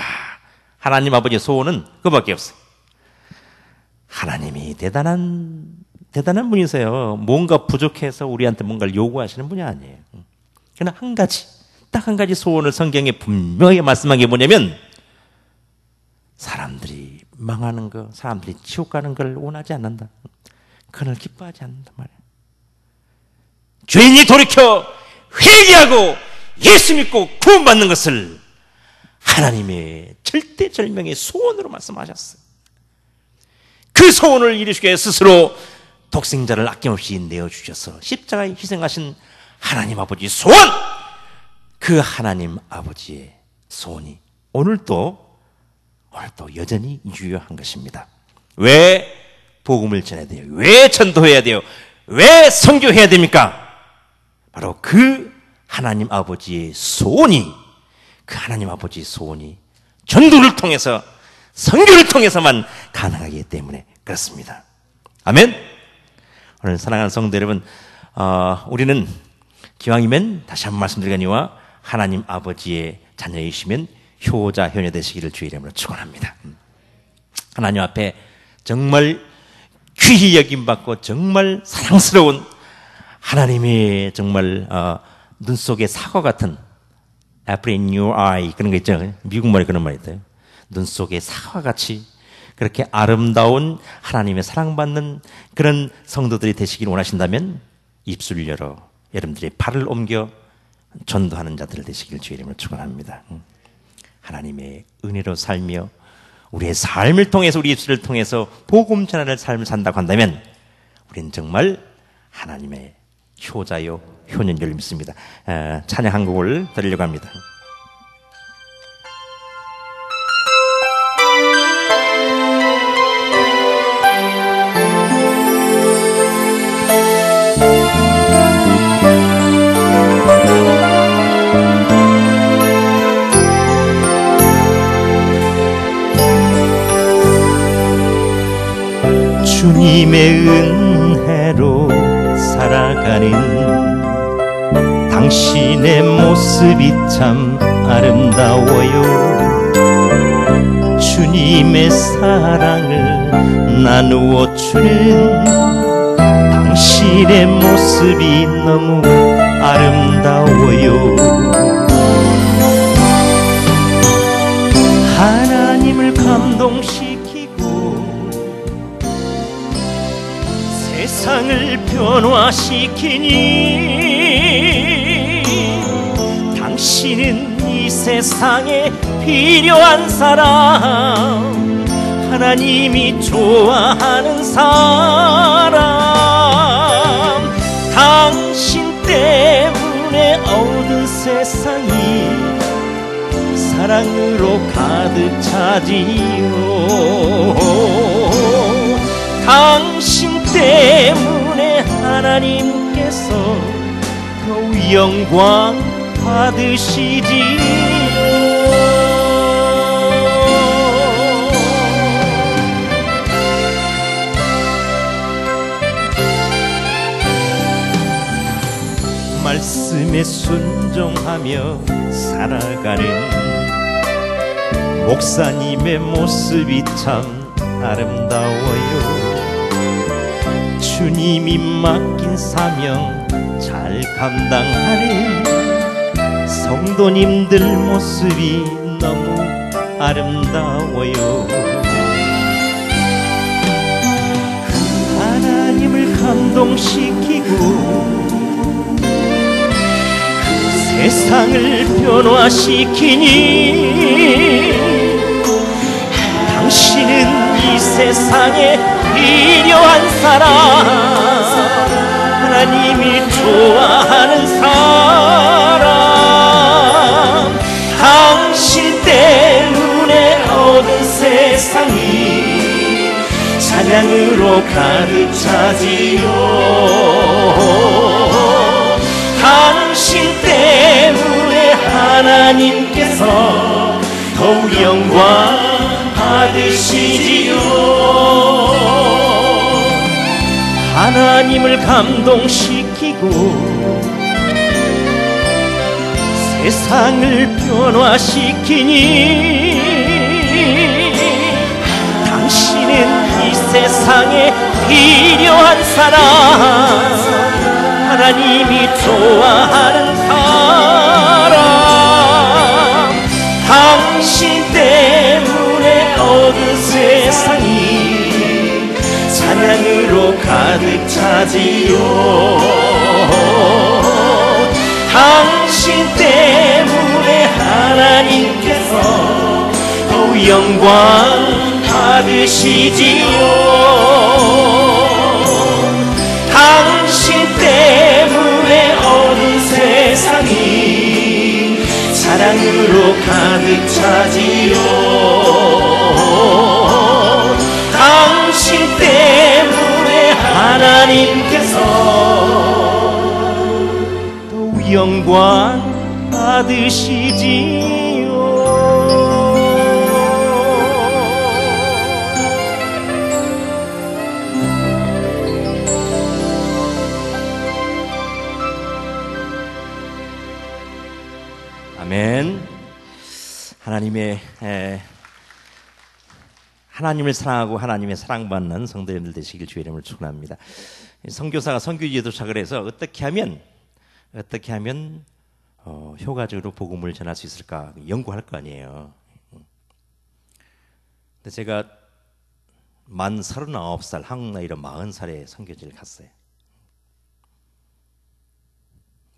하나님 아버지의 소원은 그밖에 없어요. 하나님이 대단한 분이세요. 뭔가 부족해서 우리한테 뭔가를 요구하시는 분이 아니에요. 그러나 딱 한 가지 소원을 성경에 분명하게 말씀한 게 뭐냐면, 사람들이 망하는 거, 사람들이 지옥 가는 걸 원하지 않는다. 그걸 기뻐하지 않는단 말이에요. 죄인이 돌이켜 회개하고 예수 믿고 구원받는 것을 하나님의 절대절명의 소원으로 말씀하셨어요. 그 소원을 이루시기 위해 스스로 독생자를 아낌없이 내어주셔서 십자가에 희생하신 하나님 아버지의 소원, 그 하나님 아버지의 소원이 오늘도 여전히 유효한 것입니다. 왜 복음을 전해야 돼요? 왜 전도해야 돼요? 왜 선교해야 됩니까? 바로 그 하나님 아버지의 소원이, 전도를 통해서, 선교를 통해서만 가능하기 때문에 그렇습니다. 아멘. 오늘 사랑하는 성도 여러분, 우리는 기왕이면 다시 한번 말씀드리거니와 하나님 아버지의 자녀이시면 효자, 효녀 되시기를 주의 이름으로 축원합니다. 하나님 앞에 정말 귀히 여김받고 정말 사랑스러운 하나님의 정말 눈 속에 사과 같은 apple in your eye, 그런 거 있죠. 미국말에 그런 말이 있어요. 눈 속에 사과같이 그렇게 아름다운 하나님의 사랑받는 그런 성도들이 되시길 원하신다면 입술을 열어 여러분들의 발을 옮겨 전도하는 자들 되시길 주의 이름으로 축원합니다. 하나님의 은혜로 살며 우리의 삶을 통해서, 우리 입술을 통해서 복음 전하는 삶을 산다고 한다면 우리는 정말 하나님의 효자요 효녀인 줄 믿습니다. 찬양 한 곡을 드리려고 합니다. 주님의 은혜로 살아가는 당신의 모습이 참 아름다워요. 주님의 사랑을 나누어 주는 당신의 모습이 너무 아름다워요. 하나님을 감동시키고 세상을 변화시키니 당신은 이 세상에 필요한 사람, 하나님이 좋아하는 사람, 당신 때문에 얻은 세상이 사랑으로 가득 차지요. 당신 때문에 하나님께서 더욱 영광 받으시지요. 말씀에 순종하며 살아가는 목사님의 모습이 참 아름다워요. 주님이 맡긴 사명 잘 감당하는 성도님들 모습이 너무 아름다워요. 하나님을 감동시키고 세상을 변화시키니 당신은 이 세상에 필요한 사람, 하나님이 좋아하는 사람, 당신 때문에 얻은 세상이 찬양으로 가득 차지요. 당신 때문에 하나님께서 더욱 영광 받으시지요. 하나님을 감동시키고 세상을 변화시키니 당신은 이 세상에 필요한 사람, 하나님이 좋아하는 사람, 당신 때문에 얻은 세상이 찬양으로 가득 차지요. 당신 때문에 하나님께서 더욱 영광 받으시지요. 당신 때문에 얻은 세상이 사랑으로 가득 차지요. 당신 때문에 하나님께서 또 영광 받으시지요. 아멘. 하나님을 사랑하고 하나님의 사랑받는 성도님들 되시길 주의 이름을 축원합니다. 선교사가 선교지에 도착을 해서 어떻게 하면 효과적으로 복음을 전할 수 있을까 연구할 거 아니에요. 근데 제가 만 39살, 한국 나이로 40살에 선교지를 갔어요.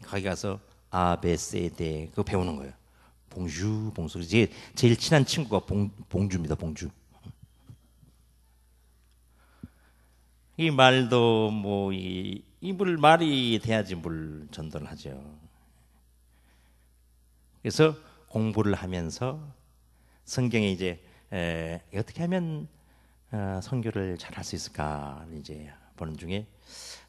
거기 가서 아베세데 그거 배우는 거예요. 봉주, 봉수. 제일 친한 친구가 봉주입니다. 봉주. 이 말도 뭐 이물 말이 돼야지 물 전도를 하죠. 그래서 공부를 하면서 성경에 이제 어떻게 하면 선교를 잘 할 수 있을까 이제 보는 중에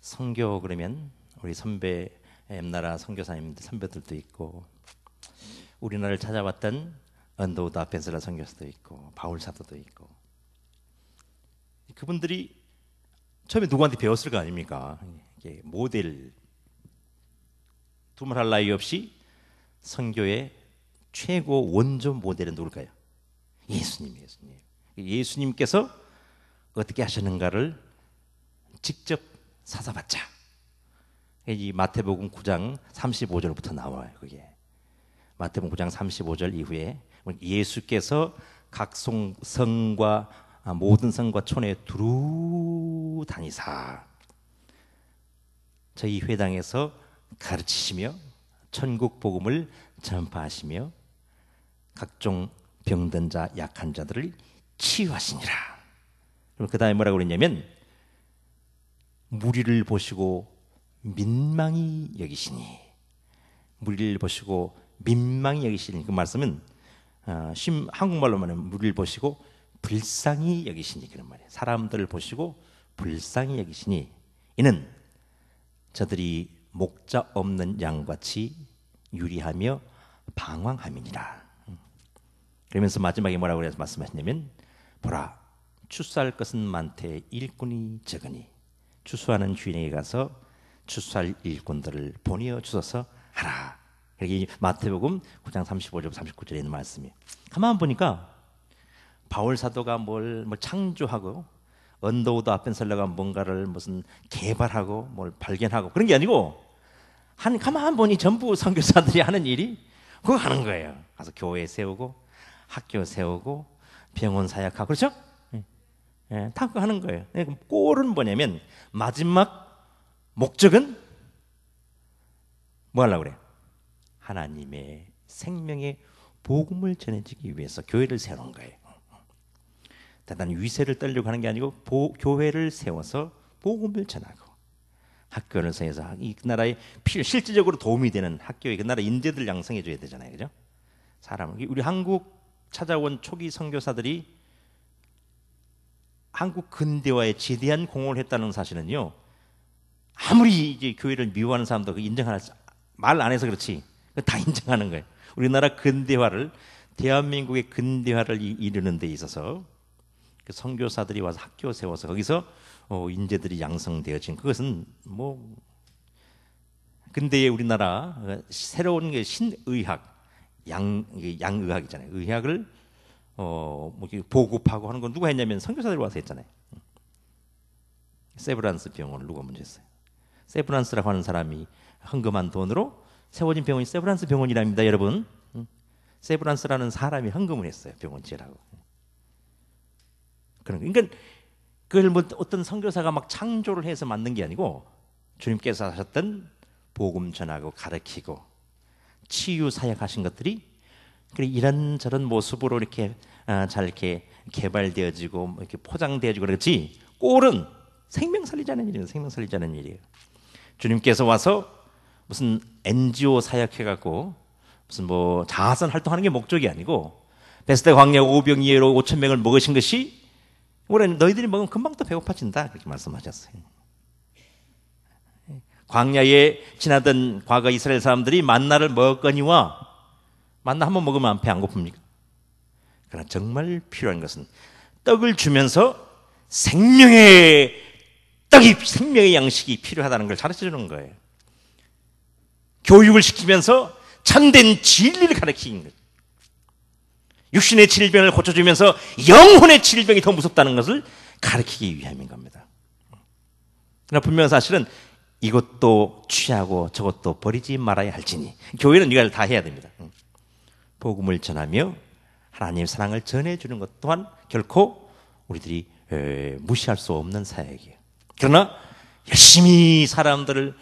선교 그러면 우리 선배 엠나라 선교사님들 선배들도 있고 우리나라를 찾아왔던 언더우드 아펜셀라 선교사도 있고 바울 사도도 있고 그분들이 처음에 누구한테 배웠을 거 아닙니까? 이게 모델, 두말할 나위 없이 선교의 최고 원조 모델은 누굴까요? 예수님이에요. 예수님께서 어떻게 하셨는가를 직접 사사받자. 이 마태복음 9장 35절부터 나와요. 그게 마태복음 9장 35절 이후에 예수께서 각 성과 모든 성과 촌에 두루 다니사 저희 회당에서 가르치시며 천국 복음을 전파하시며 각종 병든 자 약한 자들을 치유하시니라. 그럼 그 다음에 뭐라고 그랬냐면 무리를 보시고 민망히 여기시니, 무리를 보시고 민망히 여기시니, 그 말씀은 한국말로만 하면 무리를 보시고 불쌍히 여기시니 그런 말이에요. 사람들을 보시고 불쌍히 여기시니 이는 저들이 목자 없는 양같이 유리하며 방황함이니라. 그러면서 마지막에 뭐라고 그래서 말씀하시냐면 보라 추수할 것은 많되 일꾼이 적으니 추수하는 주인에게 가서 추수할 일꾼들을 보내어 주소서 하라. 이게 마태복음 9장 35절 39절에 있는 말씀이에요. 가만 보니까 바울 사도가 뭘 창조하고 언더우드 앞에 설레가 뭔가를 무슨 개발하고 뭘 발견하고 그런 게 아니고 가만 보니 전부 선교사들이 하는 일이 그거 하는 거예요. 가서 교회 세우고 학교 세우고 병원 사역하고 그렇죠? 예, 다 그거 하는 거예요. 꼴은 뭐냐면 마지막 목적은 뭐 하려고 그래요? 하나님의 생명의 복음을 전해주기 위해서 교회를 세우는 거예요. 단단히 위세를 떨려고 하는 게 아니고 교회를 세워서 복음을 전하고 학교를 세워서 이 나라에 실질적으로 도움이 되는 학교에 그 나라 인재들 양성해 줘야 되잖아요, 그죠? 사람을 우리 한국 찾아온 초기 선교사들이 한국 근대화에 지대한 공헌을 했다는 사실은요. 아무리 이제 교회를 미워하는 사람도 그 인정하는 말 안 해서 그렇지 다 인정하는 거예요. 우리나라 근대화를 대한민국의 근대화를 이루는 데 있어서 그 선교사들이 와서 학교 세워서 거기서 인재들이 양성되어진 그것은 뭐 근대의 우리나라 새로운 게 신의학 양의학이잖아요. 의학을 뭐 보급하고 하는 건 누가 했냐면 선교사들이 와서 했잖아요. 세브란스 병원을 누가 먼저 했어요? 세브란스라고 하는 사람이 헌금한 돈으로 세워진 병원이 세브란스 병원이랍니다, 여러분. 세브란스라는 사람이 헌금을 했어요, 병원 지으라고. 그러니까 그걸 뭐 어떤 선교사가 막 창조를 해서 만든 게 아니고 주님께서 하셨던 복음 전하고 가르치고 치유 사역하신 것들이 이런저런 모습으로 이렇게 잘 이렇게 개발되어지고 이렇게 포장되어지고 그렇지. 꼴은 생명 살리자는 일이에요. 생명 살리자는 일이에요. 주님께서 와서 무슨 NGO 사역해갖고 무슨 뭐 자선 활동하는 게 목적이 아니고 베스데 광야 오병이어로 5천 명을 먹으신 것이 올해 너희들이 먹으면 금방 또 배고파진다 그렇게 말씀하셨어요. 광야에 지나던 과거 이스라엘 사람들이 만나를 먹거니와 만나 한번 먹으면 배 안 고픕니까? 그러나 정말 필요한 것은 떡을 주면서 생명의 떡이 생명의 양식이 필요하다는 걸 가르쳐 주는 거예요. 교육을 시키면서 참된 진리를 가르치는 거예요. 육신의 질병을 고쳐주면서 영혼의 질병이 더 무섭다는 것을 가르치기 위함인 겁니다. 그러나 분명한 사실은 이것도 취하고 저것도 버리지 말아야 할지니 교회는 이걸 다 해야 됩니다. 복음을 전하며 하나님의 사랑을 전해주는 것 또한 결코 우리들이 무시할 수 없는 사역이에요. 그러나 열심히 사람들을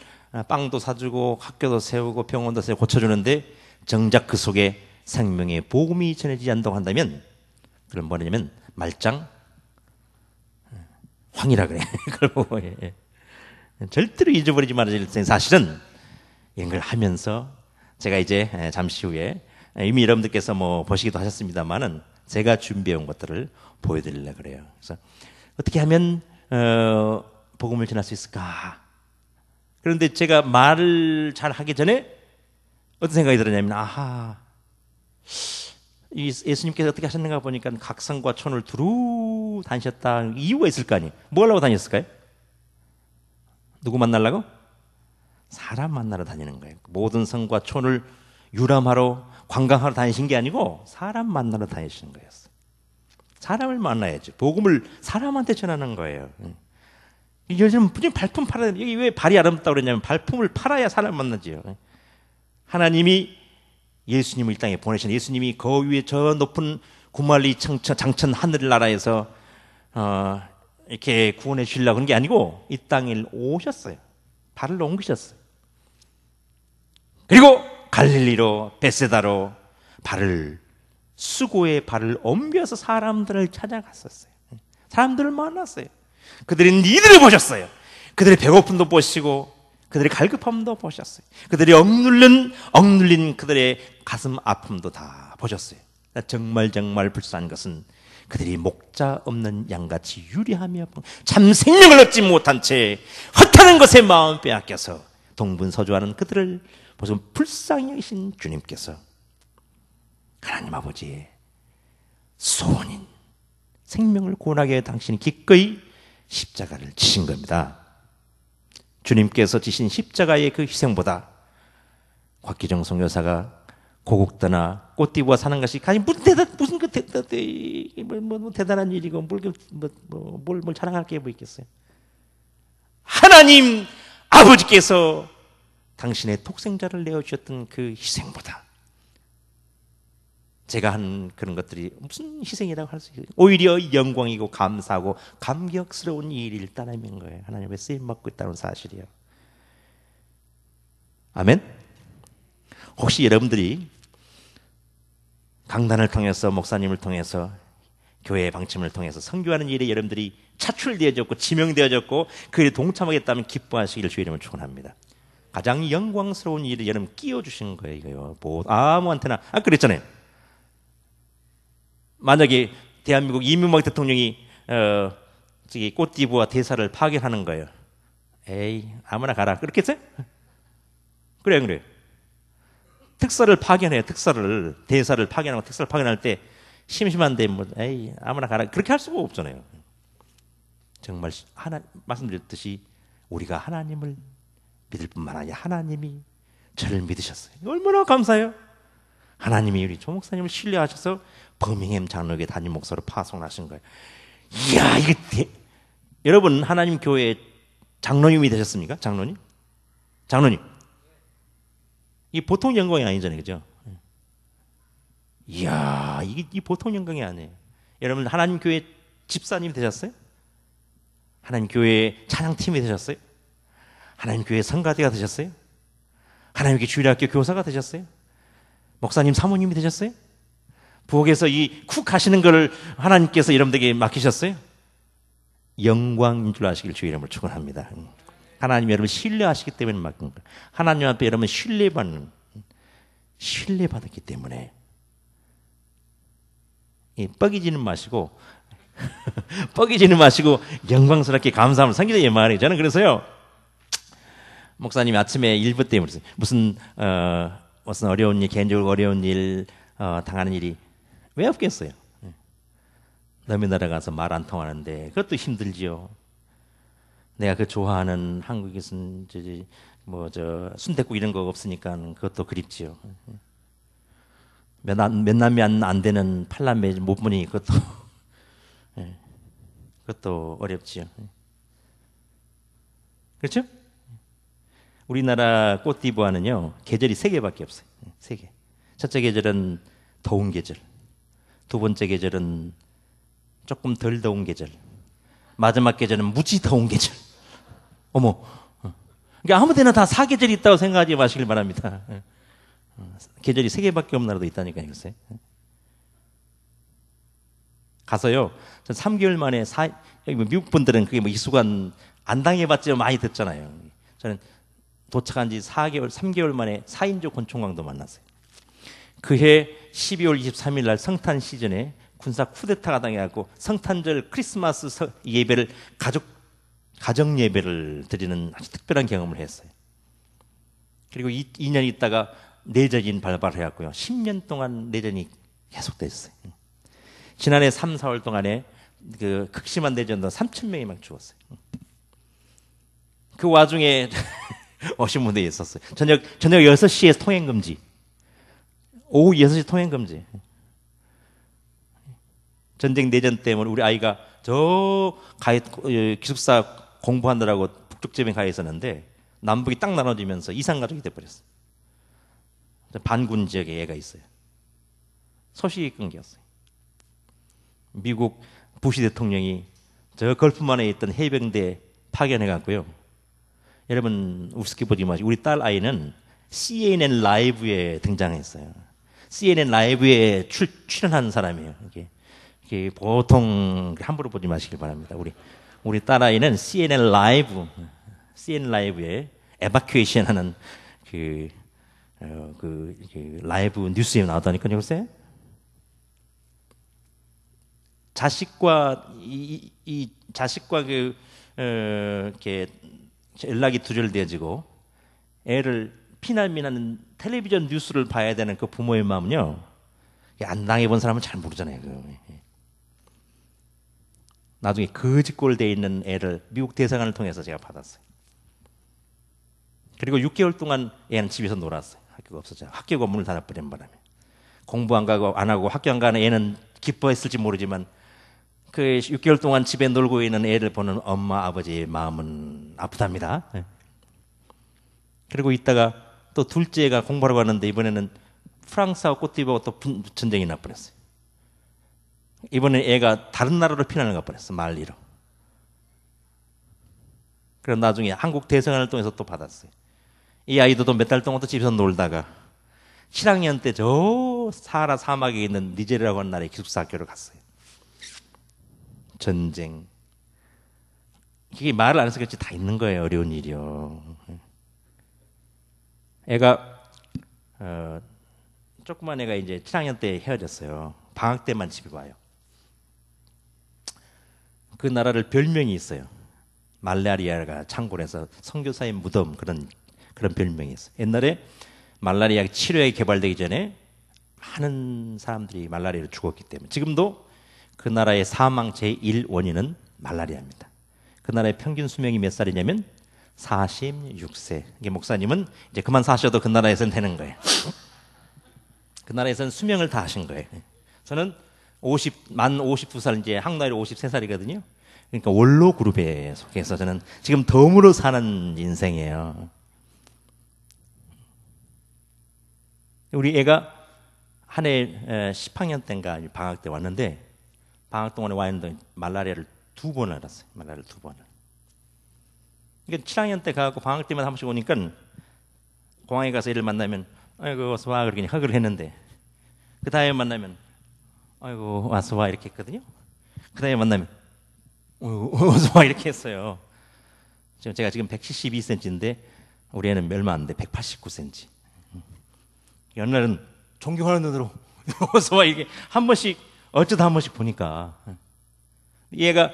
빵도 사주고 학교도 세우고 병원도 세우고 고쳐주는데 정작 그 속에 생명의 복음이 전해지지 않는다고 한다면 그럼 뭐냐면 말짱 황이라 그래. 그걸 보고 절대로 잊어버리지 말아야 될 사실은 이런 걸 하면서 제가 이제 잠시 후에 이미 여러분들께서 뭐 보시기도 하셨습니다만은 제가 준비해 온 것들을 보여드리려고 그래요. 그래서 어떻게 하면 복음을 전할 수 있을까? 그런데 제가 말을 잘 하기 전에 어떤 생각이 들었냐면 아하 예수님께서 어떻게 하셨는가 보니까 각성과 촌을 두루 다니셨다 이유가 있을 거 아니에요. 뭐 하려고 다녔을까요? 누구 만나려고? 사람 만나러 다니는 거예요. 모든 성과 촌을 유람하러 관광하러 다니신 게 아니고 사람 만나러 다니시는 거였어요. 사람을 만나야지. 복음을 사람한테 전하는 거예요. 요즘 발품 팔아야 돼. 여기 왜 발이 아름답다고 그랬냐면 발품을 팔아야 사람 만나지요. 하나님이 예수님을 이 땅에 보내신 예수님이 그 위에 저 높은 구말리 장천 하늘나라에서 이렇게 구원해 주시려고 그런 게 아니고 이 땅에 오셨어요. 발을 옮기셨어요. 그리고 갈릴리로 베세다로 수고의 발을 옮겨서 사람들을 찾아갔었어요. 사람들을 만났어요. 그들이 니들을 보셨어요. 그들의 배고픔도 보시고 그들의 갈급함도 보셨어요. 그들이 억눌린 그들의 가슴 아픔도 다 보셨어요. 정말 불쌍한 것은 그들이 목자 없는 양같이 유리하며 참 생명을 얻지 못한 채 헛하는 것에 마음 빼앗겨서 동분서주하는 그들을 보시고 불쌍히 여기신 주님께서 하나님 아버지의 소원인 생명을 구원하게 당신이 기꺼이 십자가를 지신 겁니다. 주님께서 지신 십자가의 그 희생보다 곽기정 선교사가 고국 떠나 꽃띠부와 사는 것이 가장 무슨 대단한 일이고 뭘 자랑할 게 뭐 있겠어요? 하나님 아버지께서 당신의 독생자를 내어주셨던 그 희생보다 제가 한 그런 것들이 무슨 희생이라고 할 수 있어요? 오히려 영광이고 감사하고 감격스러운 일일 따름인 거예요. 하나님의 쓰임받고 있다는 사실이요. 아멘? 혹시 여러분들이 강단을 통해서 목사님을 통해서 교회의 방침을 통해서 선교하는 일에 여러분들이 차출되어졌고 지명되어졌고 그 일에 동참하겠다면 기뻐하시기를 주의 이름으로 축원합니다. 가장 영광스러운 일을 여러분 끼워주신 거예요. 이거요. 뭐 아무한테나 그랬잖아요. 만약에 대한민국 이명박 대통령이 저기 꽃띠부와 대사를 파견하는 거예요. 에이 아무나 가라. 그렇겠어요? 그래. 특사를 파견해요. 대사를 파견하고 특사를 파견할 때 심심한데 뭐 에이 아무나 가라. 그렇게 할 수가 없잖아요. 정말 말씀드렸듯이 우리가 하나님을 믿을 뿐만 아니라 하나님이 저를 믿으셨어요. 얼마나 감사해요. 하나님이 우리 조 목사님을 신뢰하셔서 버밍햄 장로교회 담임 목사로 파송하신 거예요. 이야 이게 여러분 하나님 교회 장로님이 되셨습니까? 장로님? 이 보통 영광이 아니잖아요, 그죠? 이야 이 보통 영광이 아니에요. 여러분 하나님 교회 집사님이 되셨어요? 하나님 교회 찬양팀이 되셨어요? 하나님 교회 성가대가 되셨어요? 하나님 교회 주일학교 교사가 되셨어요? 목사님 사모님이 되셨어요? 부엌에서 이 쿡 하시는 걸 하나님께서 여러분들에게 맡기셨어요? 영광인 줄 아시길 주의 이름으로 축원합니다. 하나님 여러분 신뢰하시기 때문에 맡긴 거예요. 하나님 앞에 여러분 신뢰받았기 때문에 뻐기지는 마시고 영광스럽게 감사함을 섬기자 이 말이에요. 저는 그래서요 목사님이 아침에 일부 때문에 무슨 어려운 일, 개인적으로 어려운 일 당하는 일이 왜 없겠어요? 남의 나라 가서 말 안 통하는데 그것도 힘들지요. 내가 그 좋아하는 한국에서는 순댓국 이런 거 없으니까 그것도 그립지요. 몇 남매 안 되는 팔남매 못 보니 그것도 어렵지요. 그렇죠? 우리나라 꽃띠부와는요 계절이 3개밖에 없어요. 3개. 첫째 계절은 더운 계절, 두 번째 계절은 조금 덜 더운 계절, 마지막 계절은 무지 더운 계절. 어머, 그러니까 아무데나 다 4계절이 있다고 생각하지 마시길 바랍니다. 계절이 3개밖에 없는 나라도 있다니까요. 글쎄. 가서요, 전 3개월 만에 미국 분들은 그게 뭐 익숙한 안 당해봤지 많이 듣잖아요. 저는 도착한 지 3개월 만에 4인조 권총광도 만났어요. 그해 12월 23일 날 성탄 시즌에 군사 쿠데타가 당해갖고 성탄절 크리스마스 예배를 가정 예배를 드리는 아주 특별한 경험을 했어요. 그리고 2년 있다가 내전이 발발해갖고요 10년 동안 내전이 계속됐어요. 지난해 3, 4월 동안에 그 극심한 내전도 3,000명이 막 죽었어요. 그 와중에 오신 분들이 있었어요. 저녁 6시에 통행 금지. 오후 6시 통행 금지. 전쟁 내전 때문에 우리 아이가 저 기숙사 공부하느라고 북쪽집에 가 있었는데 남북이 딱 나눠지면서 이산 가족이 돼버렸어요. 반군 지역에 애가 있어요. 소식이 끊겼어요. 미국 부시 대통령이 저 걸프만에 있던 해병대 파견해갔고요. 여러분 우습게 보지 마시고 우리 딸 아이는 CNN 라이브에 등장했어요. CNN 라이브에 출연한 사람이에요. 이게 보통 함부로 보지 마시길 바랍니다. 우리 딸 아이는 CNN 라이브에 에바큐에이션 하는 그 라이브 뉴스에 나왔다니까요, 글쎄. 자식과 자식과 이렇게 연락이 두절되어지고 애를 피난민하는 텔레비전 뉴스를 봐야 되는 그 부모의 마음은요, 안 당해본 사람은 잘 모르잖아요. 나중에 거지꼴 돼 있는 애를 미국 대사관을 통해서 제가 받았어요. 그리고 6개월 동안 애는 집에서 놀았어요. 학교가 없어져. 학교가 문을 닫아버린 바람에 공부 안 하고 학교 안 가는 애는 기뻐했을지 모르지만 그 6개월 동안 집에 놀고 있는 애를 보는 엄마 아버지의 마음은 아프답니다. 그리고 있다가 또 둘째가 공부하러 갔는데 이번에는 프랑스하고 côte-d'Ivoire 또 전쟁이 나버렸어요. 이번에 애가 다른 나라로 피난을 가버렸어, 말리로. 그래서 나중에 한국 대사관을 통해서 또 받았어요. 이 아이도 몇 달 동안 또 집에서 놀다가 7학년 때 저 사하라 사막에 있는 니제르라고 하는 나라의 기숙사 학교를 갔어요. 전쟁. 이게 말을 안 해서 그렇지 다 있는 거예요. 어려운 일이요. 애가 조그만 애가 이제 7학년 때 헤어졌어요. 방학 때만 집에 와요. 그 나라를 별명이 있어요. 말라리아가 창궐해서 선교사의 무덤 그런 별명이 있어요. 옛날에 말라리아 치료에 개발되기 전에 많은 사람들이 말라리아로 죽었기 때문에 지금도 그 나라의 사망 제1 원인은 말라리아입니다. 그 나라의 평균 수명이 몇 살이냐면 46세. 이게 목사님은 이제 그만 사셔도 그 나라에서는 되는 거예요. 그 나라에서는 수명을 다 하신 거예요. 저는 만 52살, 이제 한국 나이로 53살이거든요. 그러니까 원로 그룹에 속해서 저는 지금 덤으로 사는 인생이에요. 우리 애가 한 해 10학년 때인가 방학 때 왔는데 방학 동안에 와 있는데 말라리아를 2번을 앓았어요. 말라리아를 2번을. 그러니까 7학년 때 가고 방학 때마다 한 번씩 오니까 공항에 가서 애를 만나면 아이고 어서 와 그렇게 허그를 했는데 그 다음에 만나면 아이고 와서 와 이렇게 했거든요. 그 다음에 만나면 어서 와 이렇게 했어요. 제가 지금 172cm인데 우리 애는 얼마 안 돼. 189cm. 어느 날은 존경하는 눈으로 어서 와 이렇게 한 번씩 어쩌다 한 번씩 보니까 얘가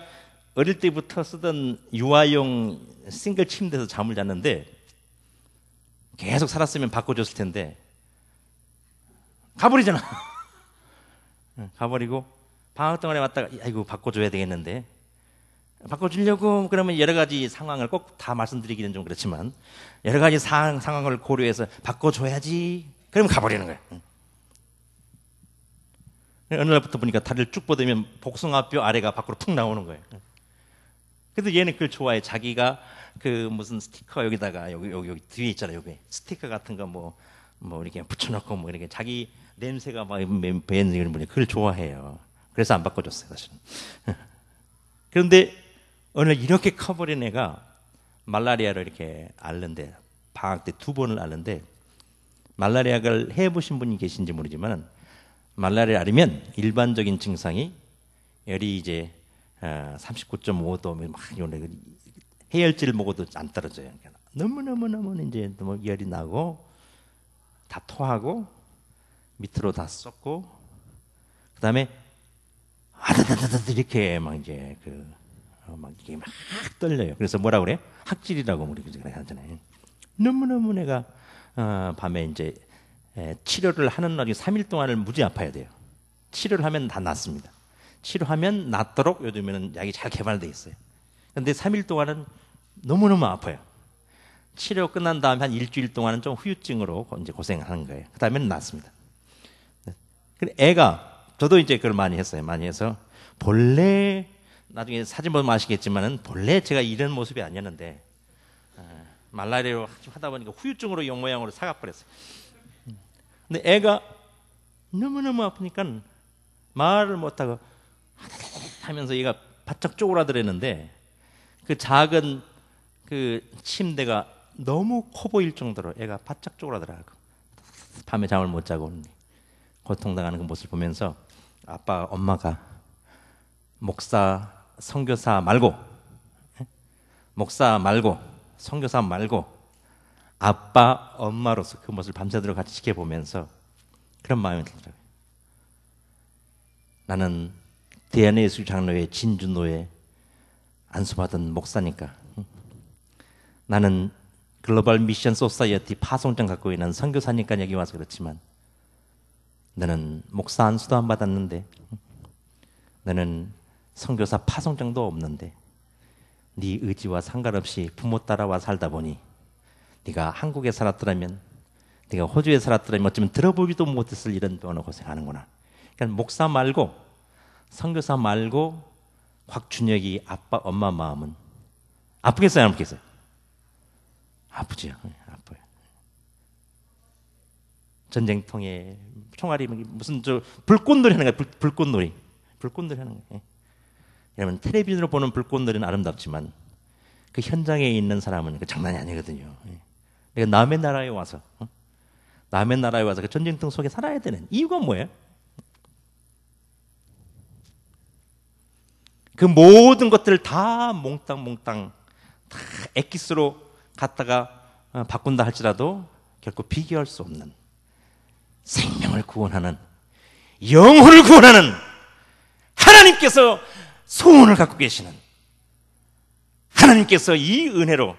어릴 때부터 쓰던 유아용 싱글 침대에서 잠을 잤는데 계속 살았으면 바꿔줬을 텐데 가버리잖아. 가버리고 방학 동안에 왔다가 아이고 바꿔줘야 되겠는데 바꿔주려고 그러면 여러 가지 상황을 꼭 다 말씀드리기는 좀 그렇지만 여러 가지 상황을 고려해서 바꿔줘야지. 그러면 가버리는 거예요. 어느 날부터 보니까 다리를 쭉 뻗으면 복숭아뼈 아래가 밖으로 푹 나오는 거예요. 그래도 얘는 그걸 좋아해. 자기가 그 무슨 스티커 여기다가 여기 뒤에 있잖아요. 여기 스티커 같은 거 뭐 이렇게 붙여놓고 뭐 이렇게 자기 냄새가 막 배는 이런 분이 그걸 좋아해요. 그래서 안 바꿔줬어요, 사실은. 그런데 어느 날 이렇게 커버린 애가 말라리아를 이렇게 앓는데 방학 때 2번을 앓는데 말라리아를 해보신 분이 계신지 모르지만 말라리아 앓으면 일반적인 증상이 열이 이제 39.5도 막 해열제를 먹어도 안 떨어져요. 너무 이제 너무 열이 나고 다 토하고 밑으로 다 썩고 그다음에 아다다다다 이렇게 막 이제 막 이게 막 떨려요. 그래서 뭐라 그래? 학질이라고 우리 그래 하잖아요. 너무 내가 밤에 이제 치료를 하는 날이 3일 동안을 무지 아파야 돼요. 치료를 하면 다 낫습니다. 치료하면 낫도록 요즘에는 약이 잘 개발되어 있어요. 그런데 3일 동안은 너무너무 아파요. 치료 끝난 다음에 한 일주일 동안은 좀 후유증으로 이제 고생하는 거예요. 그 다음에는 낫습니다. 애가, 저도 이제 그걸 많이 했어요. 많이 해서, 본래, 나중에 사진 보면 아시겠지만은, 본래 제가 이런 모습이 아니었는데, 말라리아로 하다 보니까 후유증으로 이 모양으로 사가버렸어요. 근데 애가 너무너무 아프니까 말을 못하고 하면서 얘가 바짝 쪼그라들었는데, 그 작은 그 침대가 너무 커 보일 정도로 애가 바짝 쪼그라들어가고 밤에 잠을 못 자고 고통당하는 그 모습을 보면서 아빠, 엄마가 목사, 선교사 말고 선교사 말고 아빠, 엄마로서 그 모습을 밤새도록 같이 지켜보면서 그런 마음이 들더라고요. 나는 대한예수 장로회 진주노회 안수받은 목사니까, 나는 글로벌 미션 소사이어티 파송장 갖고 있는 선교사니까 여기 와서 그렇지만, 너는 목사 안수도 안 받았는데, 너는 선교사 파송장도 없는데, 네 의지와 상관없이 부모 따라와 살다 보니, 네가 한국에 살았더라면, 네가 호주에 살았더라면 어쩌면 들어보기도 못했을 이런 병으로 고생하는구나. 그러니까 목사 말고, 선교사 말고 곽준혁이 아빠, 엄마 마음은 아프겠어요, 안 아프겠어요? 아프죠. 아파요. 전쟁통에 총알이 무슨 저 불꽃놀이 하는 거야. 불꽃놀이 하는 거예요. 여러분, 텔레비전으로 보는 불꽃놀이는 아름답지만 그 현장에 있는 사람은 그 장난이 아니거든요. 내가 남의 나라에 와서 그 전쟁통 속에 살아야 되는 이유가 뭐예요? 그 모든 것들을 다 몽땅 다 엑기스로 갖다가 바꾼다 할지라도 결코 비교할 수 없는 생명을 구원하는, 영혼을 구원하는 하나님께서 소원을 갖고 계시는 하나님께서 이 은혜로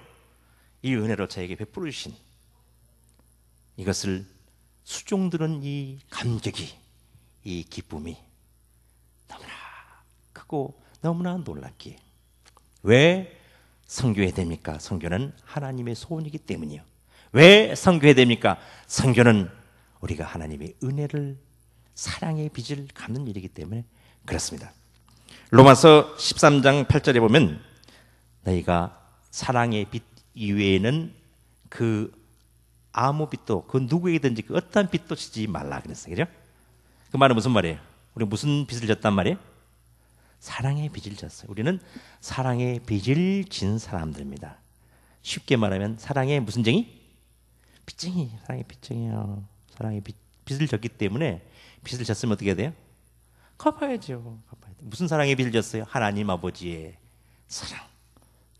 저에게 베풀어 주신 이것을 수종드는 이 감격이, 이 기쁨이 너무나 크고 너무나 놀랍기에, 왜 선교해야 됩니까? 선교는 하나님의 소원이기 때문이요. 왜 선교해야 됩니까? 선교는 우리가 하나님의 은혜를, 사랑의 빚을 갚는 일이기 때문에 그렇습니다. 로마서 13장 8절에 보면, 너희가 사랑의 빚 이외에는 그 아무 빚도, 그 누구에게든지 그 어떠한 빚도 지지 말라 그랬어요. 그죠? 그 말은 무슨 말이에요? 우리 무슨 빚을 졌단 말이에요? 사랑의 빚을 졌어요. 우리는 사랑의 빚을 진 사람들입니다. 쉽게 말하면 사랑의 무슨 쟁이? 빚쟁이. 사랑의 빚쟁이요. 사랑의 빚을 졌기 때문에, 빚을 졌으면 어떻게 해야 돼요? 갚아야죠. 무슨 사랑의 빚을 졌어요? 하나님 아버지의 사랑.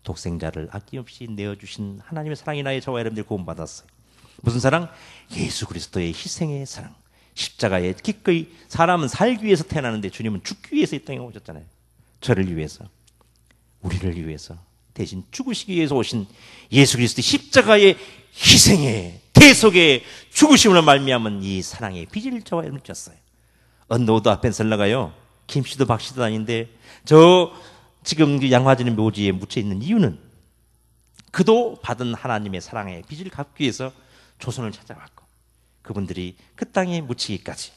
독생자를 아낌없이 내어주신 하나님의 사랑이 나의 저와 여러분들 구원받았어요. 무슨 사랑? 예수 그리스도의 희생의 사랑. 십자가에 기꺼이, 사람은 살기 위해서 태어나는데 주님은 죽기 위해서 이 땅에 오셨잖아요. 저를 위해서, 우리를 위해서 대신 죽으시기 위해서 오신 예수 그리스도의 십자가의 희생의 대속의 죽으심으로 말미암은 이 사랑의 빚을 저와 여러분 졌어요. 언노도 앞에 설나가요. 김씨도 박씨도 아닌데 저 지금 양화진의 묘지에 묻혀 있는 이유는 그도 받은 하나님의 사랑의 빚을 갚기 위해서 조선을 찾아왔고, 그분들이 그 땅에 묻히기까지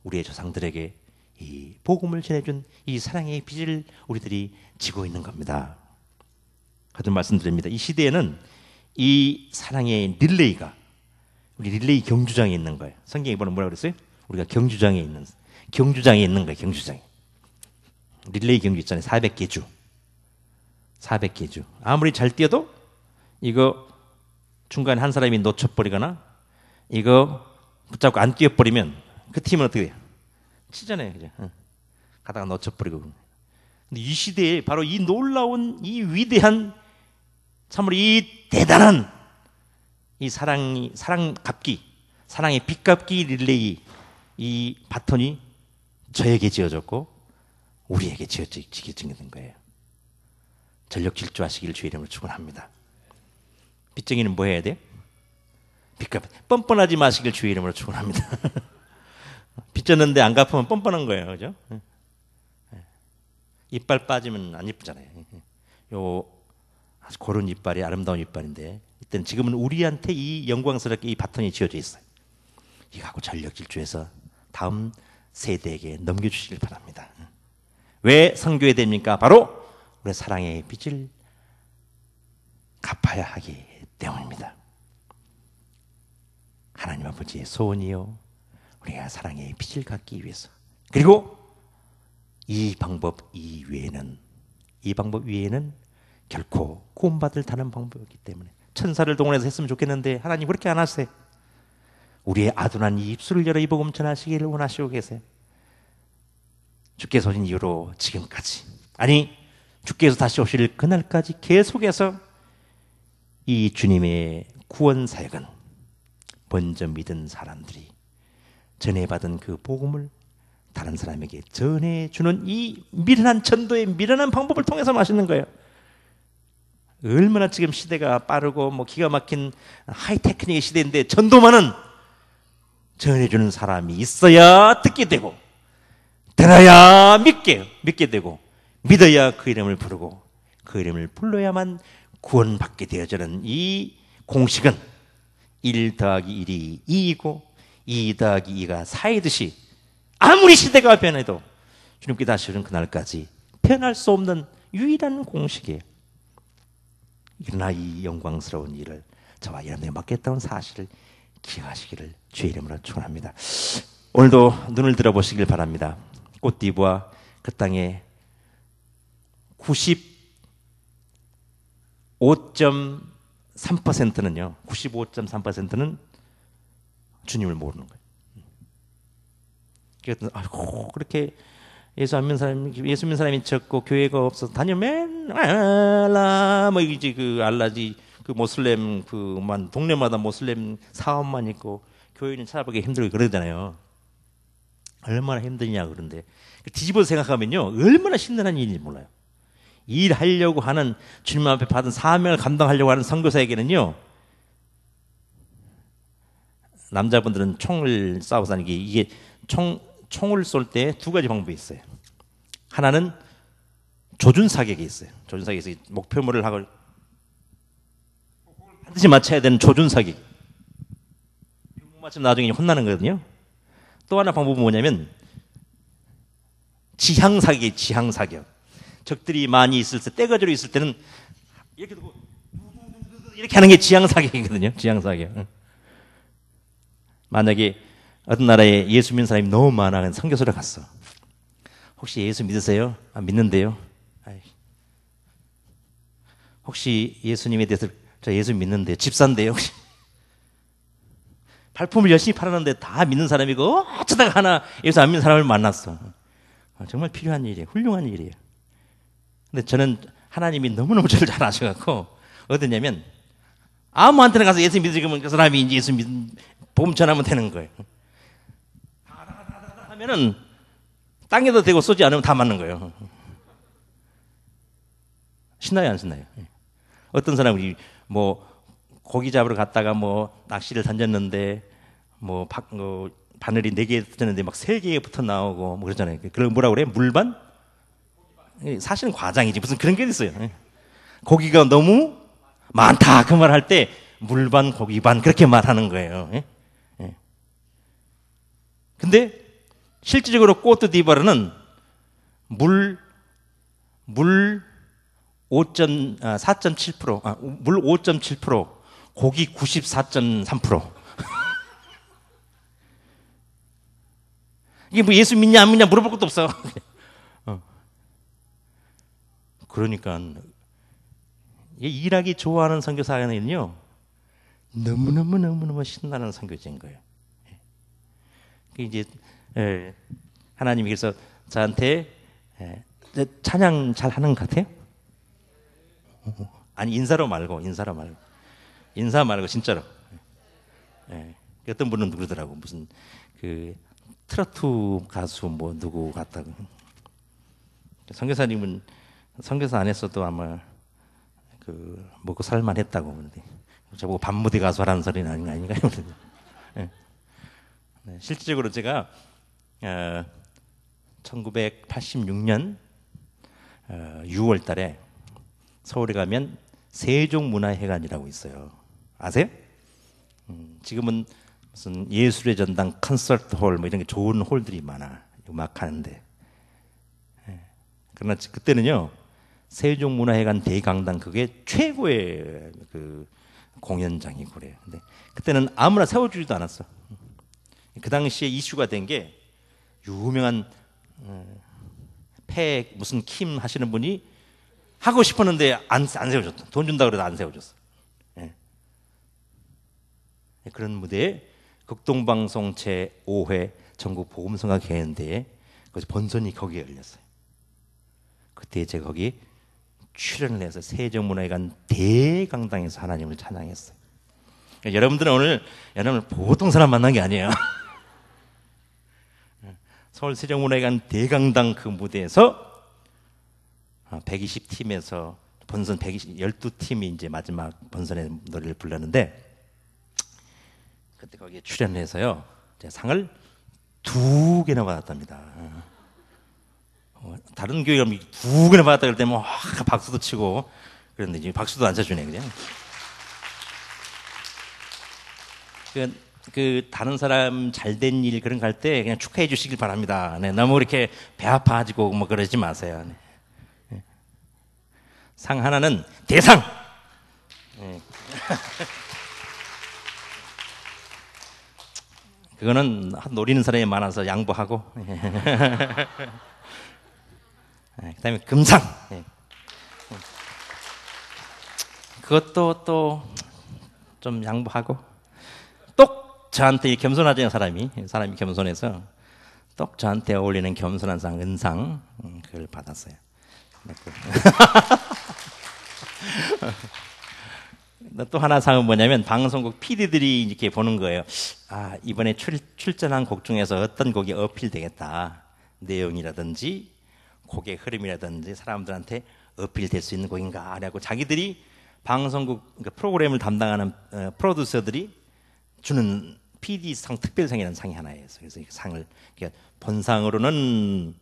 우리의 조상들에게 이 복음을 전해준 이 사랑의 빚을 우리들이 지고 있는 겁니다. 거듭 말씀드립니다. 이 시대에는 이 사랑의 릴레이가 우리 릴레이 경주장에 있는 거예요. 성경에 보면 뭐라고 그랬어요? 우리가 경주장에 있는 거예요. 경주장에. 릴레이 경주 있잖아요. 400개 주. 아무리 잘 뛰어도 이거 중간에 한 사람이 놓쳐버리거나 이거 붙잡고 안 뛰어버리면 그 팀은 어떻게 돼요? 치잖아요. 그죠? 가다가 놓쳐버리고. 근데 이 시대에 바로 이 놀라운, 이 위대한, 참으로 이 대단한 이 사랑 갚기, 사랑의 빚 갚기 릴레이, 이 바톤이 저에게 지어졌고 우리에게 지어진 거예요. 전력 질주하시길 주의 이름으로 축원합니다. 빚쟁이는 뭐 해야 돼요? 빚값 뻔뻔하지 마시길 주의 이름으로 축원합니다. 빚졌는데 안 갚으면 뻔뻔한 거예요, 그죠? 이빨 빠지면 안 이쁘잖아요. 요 아주 고른 이빨이 아름다운 이빨인데 그때는 지금은 우리한테 이 영광스럽게 이 바톤이 쥐어져 있어요. 이거 갖고 전력 질주해서 다음 세대에게 넘겨주시길 바랍니다. 왜 선교해야 됩니까? 바로 우리 사랑의 빚을 갚아야 하기 때문입니다. 하나님 아버지의 소원이요, 우리가 사랑의 빚을 갚기 위해서. 그리고 이 방법 이외에는 결코 구원받을 다른 방법이기 때문에 천사를 동원해서 했으면 좋겠는데 하나님 그렇게 안 하세요. 우리의 아둔한 이 입술을 열어 이 복음 전하시기를 원하시고 계세요. 주께서 오신 이후로 지금까지, 아니 주께서 다시 오실 그날까지 계속해서 이 주님의 구원 사역은 먼저 믿은 사람들이 전해받은 그 복음을 다른 사람에게 전해주는 이 미련한 전도의 미련한 방법을 통해서 마시는 거예요. 얼마나 지금 시대가 빠르고 뭐 기가 막힌 하이테크닉의 시대인데 전도만은 전해주는 사람이 있어야 듣게 되고, 들어야 믿게 되고, 믿어야 그 이름을 부르고, 그 이름을 불러야만 구원받게 되어지는 이 공식은 1 더하기 1이 2이고 2 더하기 2가 4이듯이 아무리 시대가 변해도 주님께 다시 오는 그날까지 변할 수 없는 유일한 공식이에요. 그러나 이 영광스러운 일을 저와 여러분에게 맡겼다는 사실을 기억하시기를 주의 이름으로 축원합니다. 오늘도 눈을 들어보시길 바랍니다. 꽃띠부와 그 땅에 95.3%는요. 95.3%는 주님을 모르는 거예요. 아이고 그렇게 예수 안 믿는 사람이 적고 교회가 없어서 다니면 알라 뭐 이제 그 알라지 그 모슬렘 그만 동네마다 모슬렘 사업만 있고 교회는 찾아보기 힘들고 그러잖아요. 얼마나 힘드냐 그런데 뒤집어서 생각하면요 얼마나 힘든 일인지 몰라요. 일하려고 하는 주님 앞에 받은 사명을 감당하려고 하는 선교사에게는요, 남자분들은 총을 쏴고 다니는 게 이게 총을 쏠 때 두 가지 방법이 있어요. 하나는 조준 사격이 있어요. 조준 사격에서 목표물을 하고 반드시 맞춰야 되는 조준 사격. 못 맞추면 나중에 혼나는 거거든요. 또 하나 방법은 뭐냐면 지향 사격이에요. 지향 사격. 적들이 많이 있을 때, 떼거지로 있을 때는 이렇게 두고 이렇게 하는 게 지향 사격이거든요. 지향 사격. 만약에 어떤 나라에 예수 믿는 사람이 너무 많아 선교소를 갔어. 혹시 예수 믿으세요? 아, 믿는데요. 혹시 예수님에 대해서 저 예수 믿는데 집사인데요. 혹시 발품을 열심히 팔았는데 다 믿는 사람이고 어쩌다가 하나 예수 안 믿는 사람을 만났어. 정말 필요한 일이에요. 훌륭한 일이에요. 근데 저는 하나님이 너무너무 저를 잘 아셔갖고 어떠냐면 아무한테나 가서 예수 믿으면 그 사람이 이제 예수 복음 전하면 되는 거예요. 하면은 땅에도 대고 쏘지 않으면 다 맞는 거예요. 신나요, 안 신나요? 어떤 사람이 뭐 고기 잡으러 갔다가 뭐 낚시를 던졌는데 뭐 바늘이 4개 던졌는데 막 3개 붙어 나오고 뭐 그러잖아요. 그걸 뭐라 그래? 물반? 사실은 과장이지 무슨 그런 게 있어요. 고기가 너무 많다 그 말 할 때 물반 고기반 그렇게 말하는 거예요. 근데 실질적으로 꼬트디부아르는 물 4.7%, 물 5.7%, 고기 94.3%. 이게 뭐 예수 믿냐 안 믿냐 물어볼 것도 없어. 그러니까 일하기 좋아하는 선교사는요 너무너무 신나는 선교지인 거예요. 이제 하나님이 그래서 저한테 찬양 잘 하는 것 같아요? 아니 인사 말고 진짜로. 어떤 분은 그러더라고 무슨 그 트로트 가수 뭐 누구 같다고. 선교사님은 선교사 안 했어도 아마 그 먹고 살만 했다고 그러는데 저보고 밤무대 가수 하라는 소리는 아닌가요? 실질적으로 제가 1986년 6월 달에 서울에 가면 세종문화회관이라고 있어요. 아세요? 지금은 무슨 예술의 전당, 콘서트 홀 뭐 이런 게 좋은 홀들이 많아. 음악하는데. 그러나 그때는요, 세종문화회관 대강당 그게 최고의 그 공연장이고 그래요. 근데 그때는 아무나 세워주지도 않았어. 그 당시에 이슈가 된 게 유명한 폐 무슨 킴 하시는 분이 하고 싶었는데 안 세워줬다. 돈 준다고 그래도 안 세워줬어. 예. 그런 무대에 극동방송 제5회 전국 복음성가 개연대회 거기서 본선이 거기에 열렸어요. 그때 제가 거기 출연을 해서 세종문화회관 대강당에서 하나님을 찬양했어요. 그러니까 여러분들은 오늘 여러분 보통 사람 만난 게 아니에요. 서울 세종문화회관 대강당 그 무대에서 120팀에서 본선 12팀이 이제 마지막 본선의 노래를 불렀는데 그때 거기에 출연해서요 제가 상을 2개나 받았답니다. 다른 교회 가면 2개나 받았다 그럴 때 뭐 박수도 치고 그런데 이제 박수도 안 쳐주네 그냥. 그 다른 사람 잘된 일 그런 거 할 때 그냥 축하해 주시길 바랍니다. 네, 너무 그렇게 배 아파가지고 뭐 그러지 마세요. 네. 네. 상 하나는 대상. 네. 그거는 노리는 사람이 많아서 양보하고. 네, 그다음에 금상. 네. 그것도 또 좀 양보하고. 똑 저한테 겸손하잖아요 사람이 겸손해서 똑 저한테 어울리는 겸손한 상 은상 그걸 받았어요. 또 하나 상은 뭐냐면 방송국 PD들이 이렇게 보는 거예요. 아 이번에 출전한 곡 중에서 어떤 곡이 어필되겠다 내용이라든지 곡의 흐름이라든지 사람들한테 어필될 수 있는 곡인가 하고 자기들이 방송국 그러니까 프로그램을 담당하는 프로듀서들이 주는 PD상 특별상이라는 상이 하나예요. 그래서 이 상을 그러니까 본상으로는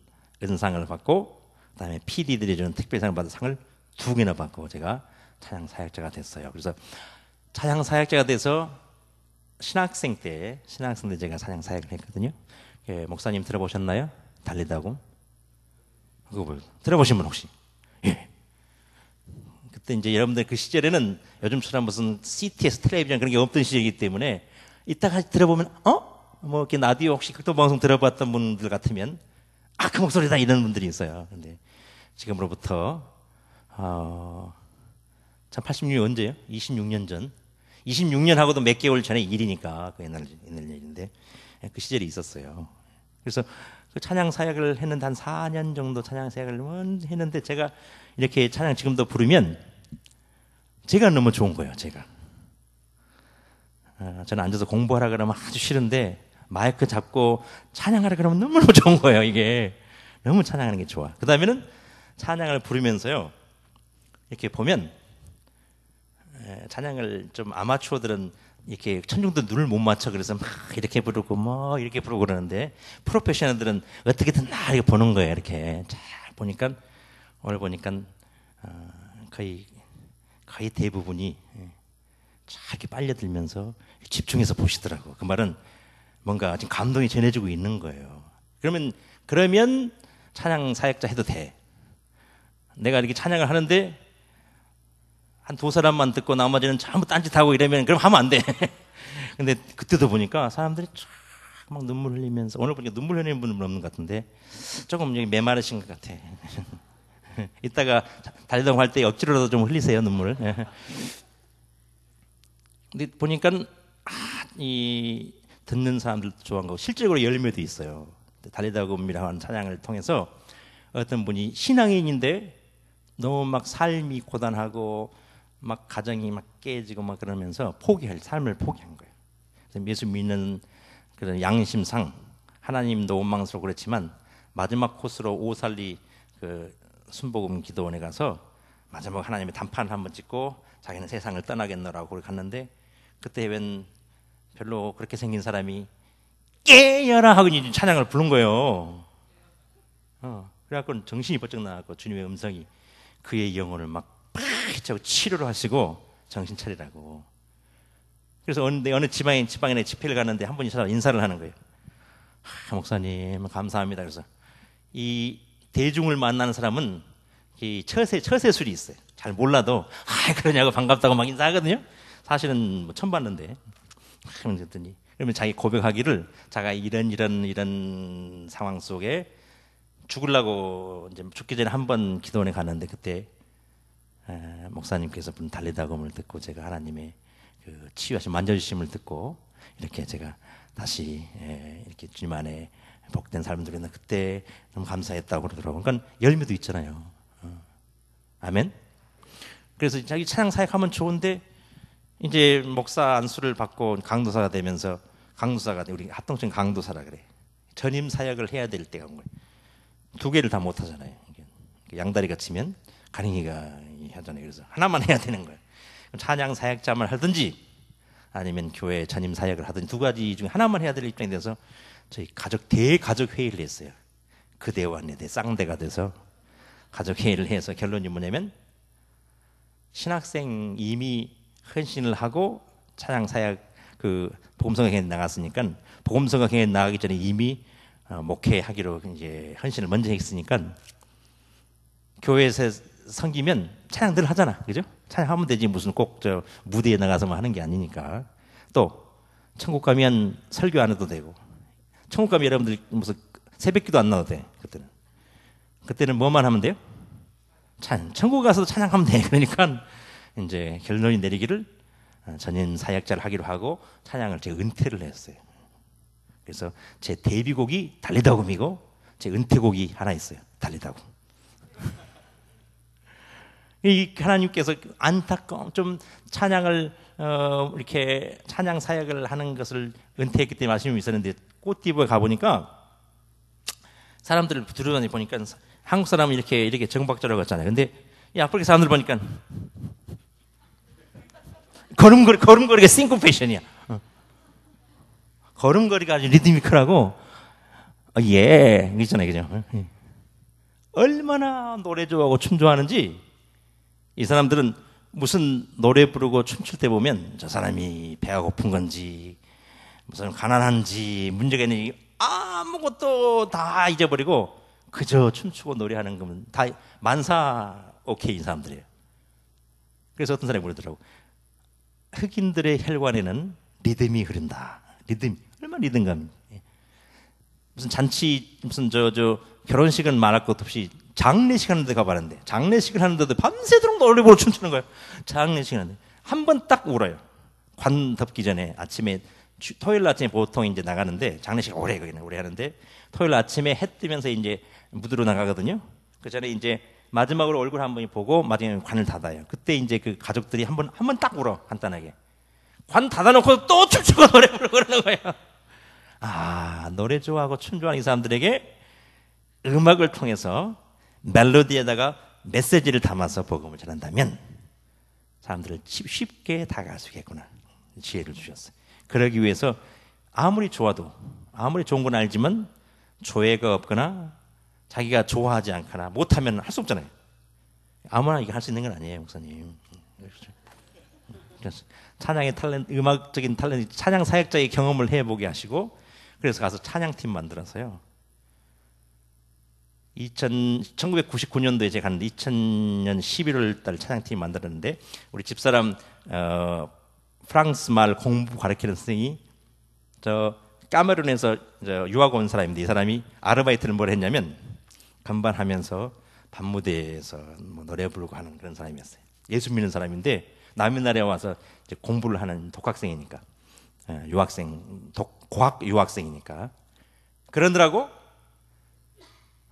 은상을 받고 그다음에 PD들이 주는 특별상을 받은 상을 2개나 받고 제가 찬양 사역자가 됐어요. 그래서 찬양 사역자가 돼서 신학생 때 제가 찬양 사역을 했거든요. 예, 목사님 들어보셨나요? 달리다고 그거 뭐 들어보신 분 혹시? 예. 그때 이제 여러분들 그 시절에는 요즘처럼 무슨 CTS 텔레비전 그런 게 없던 시절이기 때문에 이따가 들어보면 뭐 이렇게 라디오 혹시 극동방송 들어봤던 분들 같으면 그 목소리다 이런 분들이 있어요. 근데 지금으로부터 참 86년이 언제요? 26년 전. 26년 하고도 몇 개월 전에 일이니까 그 옛날 일인데 그 시절이 있었어요. 그래서 그 찬양 사역을 했는데 한 4년 정도 찬양 사역을 했는데 제가 이렇게 찬양 지금도 부르면 제가 너무 좋은 거예요. 제가 저는 앉아서 공부하라 그러면 아주 싫은데 마이크 잡고 찬양하라 그러면 너무너무 좋은 거예요. 이게 너무 찬양하는 게 좋아. 그 다음에는 찬양을 부르면서요 이렇게 보면 찬양을 좀 아마추어들은 이렇게 천중도 눈을 못 맞춰 그래서 막 이렇게 부르고 뭐 이렇게 부르고 그러는데 프로페셔널들은 어떻게든 나 이렇게 보는 거예요. 이렇게 잘 보니까 오늘 보니까 거의 대부분이 잘 이렇게 빨려들면서 집중해서 보시더라고. 그 말은 뭔가 지금 감동이 전해지고 있는 거예요. 그러면 찬양 사역자 해도 돼. 내가 이렇게 찬양을 하는데 한 2사람만 듣고 나머지는 전부 딴짓하고 이러면 그럼 하면 안 돼. 근데 그때도 보니까 사람들이 막 눈물 흘리면서 오늘 보니까 눈물 흘리는 분은 없는 것 같은데 조금 여기 메마르신 것 같아. 이따가 달리동 할 때 억지로라도 좀 흘리세요 눈물을. 근데 보니까 이 듣는 사람들도 좋아한 거고 실제로 열매도 있어요. 달리다곰이라고 하는 찬양을 통해서 어떤 분이 신앙인인데 너무 막 삶이 고단하고 막 가정이 막 깨지고 막 그러면서 삶을 포기한 거예요. 그래서 예수 믿는 그런 양심상 하나님도 원망스럽고 그렇지만 마지막 코스로 오살리 그 순복음 기도원에 가서 마지막 하나님의 단판을 한번 찍고 자기는 세상을 떠나겠노라고 갔는데 그때 웬 별로 그렇게 생긴 사람이 깨어라 하고 이제 찬양을 부른 거예요. 그래갖고 정신이 번쩍 나갖고 주님의 음성이 그의 영혼을 막 팍 치료를 하시고 정신 차리라고. 그래서 어느 지방에 집회를 갔는데 한 분이 찾아와 인사를 하는 거예요. 목사님 감사합니다. 그래서 이 대중을 만나는 사람은 이 처세술이 있어요. 잘 몰라도 그러냐고 반갑다고 막 인사하거든요. 사실은 뭐 처음 봤는데 그랬더니 그러면 자기 고백하기를 자가 이런 상황 속에 죽으려고 이제 죽기 전에 한 번 기도원에 갔는데 그때 목사님께서 부른 달리다금을 듣고 제가 하나님의 그 치유하신 만져주심을 듣고 이렇게 제가 다시 이렇게 주님 안에 복된 삶을 누렸는데 그때 너무 감사했다고 그러더라고요. 그러니까 열매도 있잖아요. 아멘. 그래서 자기 찬양 사역하면 좋은데 이제 목사 안수를 받고 강도사가 되면서 우리 합동적인 강도사라 그래. 전임 사역을 해야 될 때가 온 거예요. 두 개를 다 못 하잖아요. 양다리가 치면 가랭이가 하잖아요. 그래서 하나만 해야 되는 거예요. 찬양 사역자만 하든지 아니면 교회 전임 사역을 하든지 두 가지 중에 하나만 해야 될 입장이 돼서 저희 대가족 회의를 했어요. 그대와 내대 쌍대가 돼서 가족 회의를 해서 결론이 뭐냐면 신학생 이미 헌신을 하고 찬양 사역 그 복음성경에 나갔으니까 복음성경에 나가기 전에 이미 목회하기로 이제 헌신을 먼저 했으니까 교회에서 섬기면 찬양 늘 하잖아, 그죠? 찬양하면 되지 무슨 꼭 저 무대에 나가서만 하는 게 아니니까. 또 천국 가면 설교 안 해도 되고, 천국 가면 여러분들 무슨 새벽기도 안 나와도 돼. 그때는 뭐만 하면 돼요? 천국 가서도 찬양하면 돼. 그러니까 이제 결론이 내리기를 전임 사역자를 하기로 하고 찬양을 제가 은퇴를 했어요. 그래서 제 데뷔곡이 달리다금이고 제 은퇴곡이 하나 있어요. 달리다금. 이 하나님께서 안타까운 좀 찬양을 이렇게 찬양 사역을 하는 것을 은퇴했기 때문에 말씀이 있었는데 꽃띠부에 가보니까 사람들을 들어다니 보니까 한국 사람은 이렇게 정박자라고 했잖아요. 근데 이 아프리카 사람들 보니까 걸음걸이가 싱코페이션이야. 걸음걸이가 아주 리드미컬하고 있잖아요, 그죠? 얼마나 노래 좋아하고 춤 좋아하는지 이 사람들은 무슨 노래 부르고 춤출 때 보면 저 사람이 배가 고픈 건지 무슨 가난한지 문제가 있는지 아무것도 다 잊어버리고 그저 춤추고 노래하는 거면 다 만사 오케이인 사람들이에요. 그래서 어떤 사람이 그러더라고. 흑인들의 혈관에는 리듬이 흐른다. 리듬 얼마나 리듬감이. 무슨 잔치 무슨 저 결혼식은 말할 것도 없이 장례식 하는 데 가봤는데 장례식을 하는데도 밤새도록 노래 부르고 춤추는 거예요. 장례식 하는데 한 번 딱 울어요. 관 덮기 전에 아침에 토요일 아침에 보통 이제 나가는데 장례식 오래 하는데 토요일 아침에 해 뜨면서 이제 무드로 나가거든요. 그 전에 이제 마지막으로 얼굴 한 번 보고 마지막에 관을 닫아요. 그때 이제 그 가족들이 한 번 딱 울어 간단하게. 관 닫아놓고 또 춤추고 노래 부르고 그러는 거예요. 노래 좋아하고 춤 좋아하는 이 사람들에게 음악을 통해서 멜로디에다가 메시지를 담아서 복음을 전한다면 사람들을 쉽게 다가갈 수 있겠구나. 지혜를 주셨어요. 그러기 위해서 아무리 좋아도 아무리 좋은 건 알지만 조회가 없거나 자기가 좋아하지 않거나 못하면 할 수 없잖아요. 아무나 이게 할 수 있는 건 아니에요, 목사님. 그래서 찬양의 탤런트, 음악적인 탤런트, 찬양 사역자의 경험을 해보게 하시고 그래서 가서 찬양팀 만들어서요. 1999년도에 제가 갔는데 2000년 11월 달 찬양팀 만들었는데 우리 집사람 프랑스 말 공부 가르치는 선생님이 저 까메룬에서 유학 온 사람인데 이 사람이 아르바이트를 뭘 했냐면 건반하면서 밤무대에서 뭐 노래 부르고 하는 그런 사람이었어요. 예수 믿는 사람인데 남의 나라에 와서 이제 공부를 하는 독학생이니까 고학 유학생이니까 그러느라고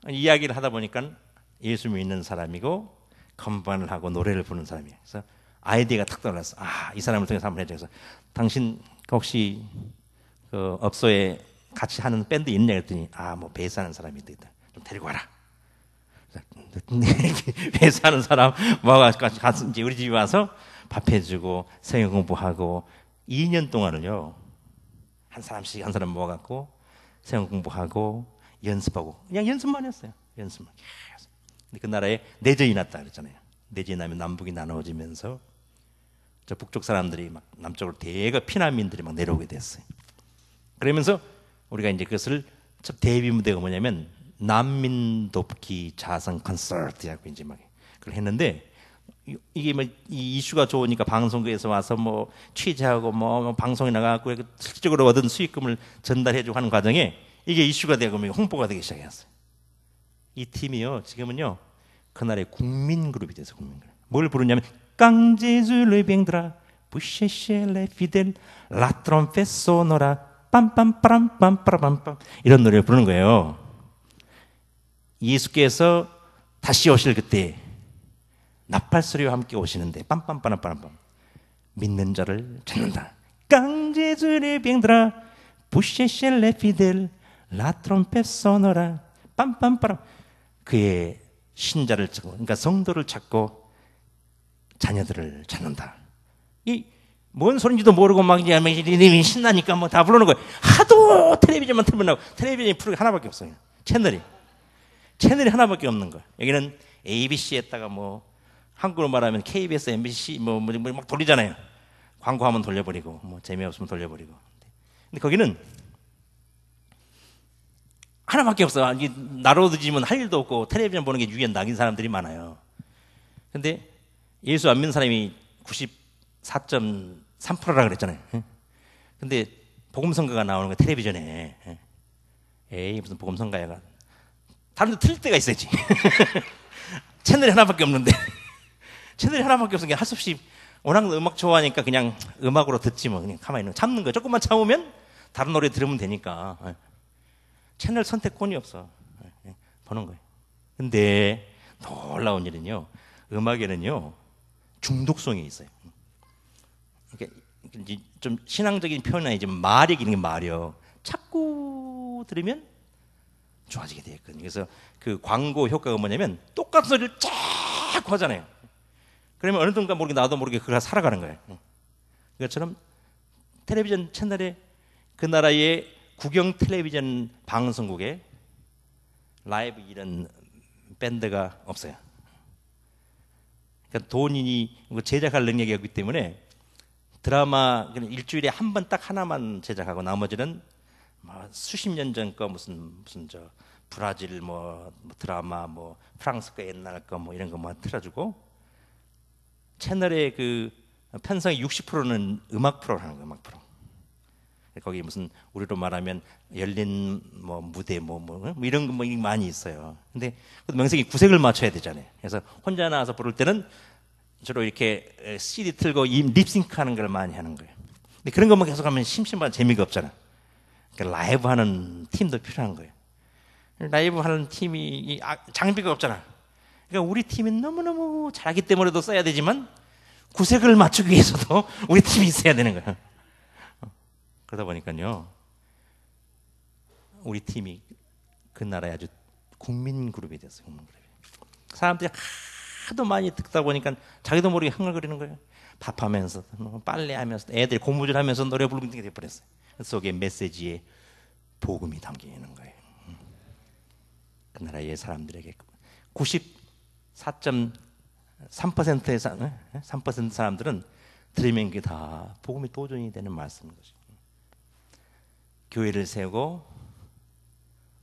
이야기를 하다 보니까 예수 믿는 사람이고 건반을 하고 노래를 부르는 사람이에요. 그래서 아이디어가 탁 떠올랐어. 이 사람을 통해서 한번 해줘. 그래서 당신 혹시 그 업소에 같이 하는 밴드 있냐 그랬더니 뭐 베이스 하는 사람이 있다. 좀 데리고 와라. 베이스 하는 사람 가서 이제 우리 집에 와서 밥 해주고 성경 공부하고 2년 동안을요 한 사람씩 한 사람 모아갖고 성경 공부하고 연습하고 그냥 연습만 했어요. 연습만 계속. 근데 그 나라에 내전이 났다 그랬잖아요. 내전이 나면 남북이 나눠지면서 저 북쪽 사람들이 막 남쪽으로 대거 피난민들이 막 내려오게 됐어요. 그러면서 우리가 이제 그것을 첫 데뷔 무대가 뭐냐면 난민 돕기 자선 콘서트하고 이제 막 그걸 했는데, 이게 뭐 이 이슈가 좋으니까 방송국에서 와서 뭐 취재하고 뭐 방송에 나가고 실질적으로 얻은 수익금을 전달해주고 하는 과정에 이게 이슈가 되고 홍보가 되기 시작했어요. 이 팀이요 지금은요 그날의 국민 그룹이 돼서 국민 그룹. 뭘 부르냐면 깡제줄을 뱅드라 부셰셰레 피델 라트롬페 소노라 빰빰빠람빰빠람빰 이런 노래를 부르는 거예요. 예수께서 다시 오실 그때 나팔소리와 함께 오시는데 빰빰빠람빰빰 믿는 자를 찾는다. 깡제줄의 뱅드라 부셰셰레 피델 라트롬페 소노라 빰빰빠람. 그의 신자를 찾고, 그러니까 성도를 찾고 자녀들을 찾는다. 이 뭔 소리인지도 모르고 막 이제 신나니까 뭐 다 부르는 거예요. 하도 텔레비전만 틀면 텔레비전이 프로그램이 하나밖에 없어요. 채널이 하나밖에 없는 거예요. 여기는 ABC에다가 뭐 한국으로 말하면 KBS, MBC 막 돌리잖아요. 광고하면 돌려버리고 뭐 재미없으면 돌려버리고. 근데 거기는 하나밖에 없어. 나로 뒤지면 할 일도 없고 텔레비전 보는 게 유일한 낙인 사람들이 많아요. 근데 예수 안 믿는 사람이 94.3%라 그랬잖아요. 근데 복음성가가 나오는 거 텔레비전에. 에이 무슨 복음성가야가. 다른 데 틀릴 때가 있어야지. 채널이 하나밖에 없는데. 채널이 하나밖에 없으니까 할 수 없이 워낙 음악 좋아하니까 그냥 음악으로 듣지 뭐. 그냥 가만히 참는 거야. 조금만 참으면 다른 노래 들으면 되니까. 채널 선택권이 없어. 보는 거예요. 근데 놀라운 일은요. 음악에는요. 중독성이 있어요. 이렇게 좀 신앙적인 표현은 아니지만 마력 이런 게 마력. 자꾸 들으면 좋아지게 되거든요. 그래서 그 광고 효과가 뭐냐면 똑같은 소리를 자꾸 하잖아요. 그러면 어느 순간 모르게 나도 모르게 그가 살아가는 거예요. 그것처럼 텔레비전 채널에 그 나라의 국영 텔레비전 방송국에 라이브 이런 밴드가 없어요. 그러니까 돈이 제작할 능력이 없기 때문에 드라마 일주일에 한 번 딱 하나만 제작하고 나머지는 뭐 수십 년 전 거 무슨 저 브라질 뭐 드라마 뭐 프랑스 거 옛날 거 뭐 이런 거만 틀어주고 채널의 그 편성의 60%는 음악 프로를 하는 거예요. 음악 프로. 거기 무슨 우리로 말하면 열린 뭐 무대 뭐 이런 거 뭐 많이 있어요. 근데 명색이 구색을 맞춰야 되잖아요. 그래서 혼자 나와서 부를 때는 주로 이렇게 CD 틀고 립싱크하는 걸 많이 하는 거예요. 근데 그런 것만 계속하면 심심한 재미가 없잖아. 그러니까 라이브 하는 팀도 필요한 거예요. 라이브 하는 팀이 장비가 없잖아. 그러니까 우리 팀이 너무너무 잘하기 때문에도 써야 되지만 구색을 맞추기 위해서도 우리 팀이 있어야 되는 거예요. 그러다 보니까요, 우리 팀이 그 나라의 아주 국민 그룹이 됐어요. 국민 그룹이. 사람들이 하도 많이 듣다 보니까 자기도 모르게 흥얼거리는 거예요. 밥하면서, 빨래하면서, 애들이 고무줄하면서 노래 부르는 게 돼버렸어요. 그 속에 메시지에 복음이 담겨 있는 거예요. 그 나라의 사람들에게 94.3%의 3% 사람들은 들으면 그게 다 복음이 도전이 되는 말씀인 것이죠. 교회를 세우고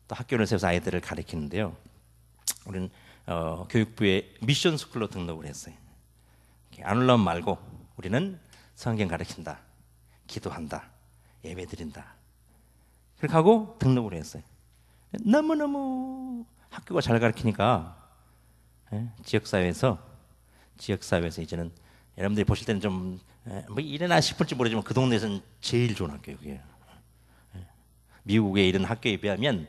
또 학교를 세워서 아이들을 가르치는데요. 우리는 교육부에 미션 스쿨로 등록을 했어요. 안 올라오면 말고 우리는 성경 가르친다, 기도한다, 예배 드린다. 그렇게 하고 등록을 했어요. 너무너무 학교가 잘 가르치니까 지역사회에서 이제는 여러분들이 보실 때는 좀 뭐 이래나 싶을지 모르지만 그 동네에서는 제일 좋은 학교예요. 그게. 미국의 이런 학교에 비하면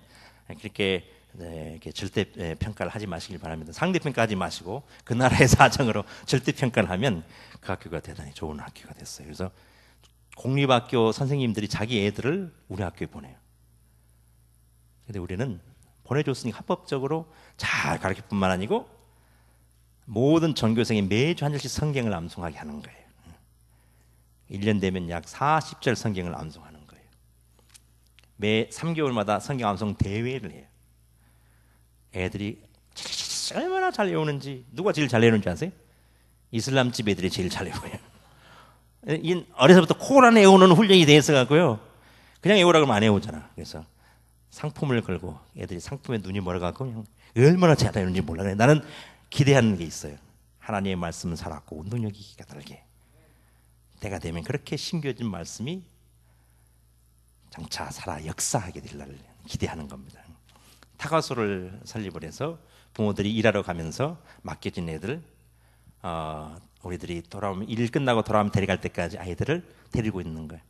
그렇게 이렇게 절대 평가를 하지 마시길 바랍니다. 상대 평가하지 마시고 그 나라의 사정으로 절대 평가를 하면 그 학교가 대단히 좋은 학교가 됐어요. 그래서 공립학교 선생님들이 자기 애들을 우리 학교에 보내요. 근데 우리는 보내줬으니 합법적으로 잘 가르칠 뿐만 아니고 모든 전교생이 매주 한 절씩 성경을 암송하게 하는 거예요. 1년 되면 약 40절 성경을 암송하는 거예요. 매 3개월마다 성경 암송 대회를 해요. 애들이 얼마나 잘 외우는지. 누가 제일 잘 외우는지 아세요? 이슬람 집 애들이 제일 잘 외워요. 어려서부터 코로나 애우는 훈련이 돼 있어갖고요. 그냥 애우라 그러면 안 애우잖아. 그래서 상품을 걸고 애들이 상품에 눈이 멀어갖고 그냥 얼마나 잘하는지 몰라. 나는 기대하는 게 있어요. 하나님의 말씀은 살았고 운동력이 까다르게 때가 되면 그렇게 심겨진 말씀이 장차 살아 역사하게 될 날을 기대하는 겁니다. 타가소를 설립을 해서 부모들이 일하러 가면서 맡겨진 애들 우리들이 돌아오면 일 끝나고 돌아오면 데려갈 때까지 아이들을 데리고 있는 거예요.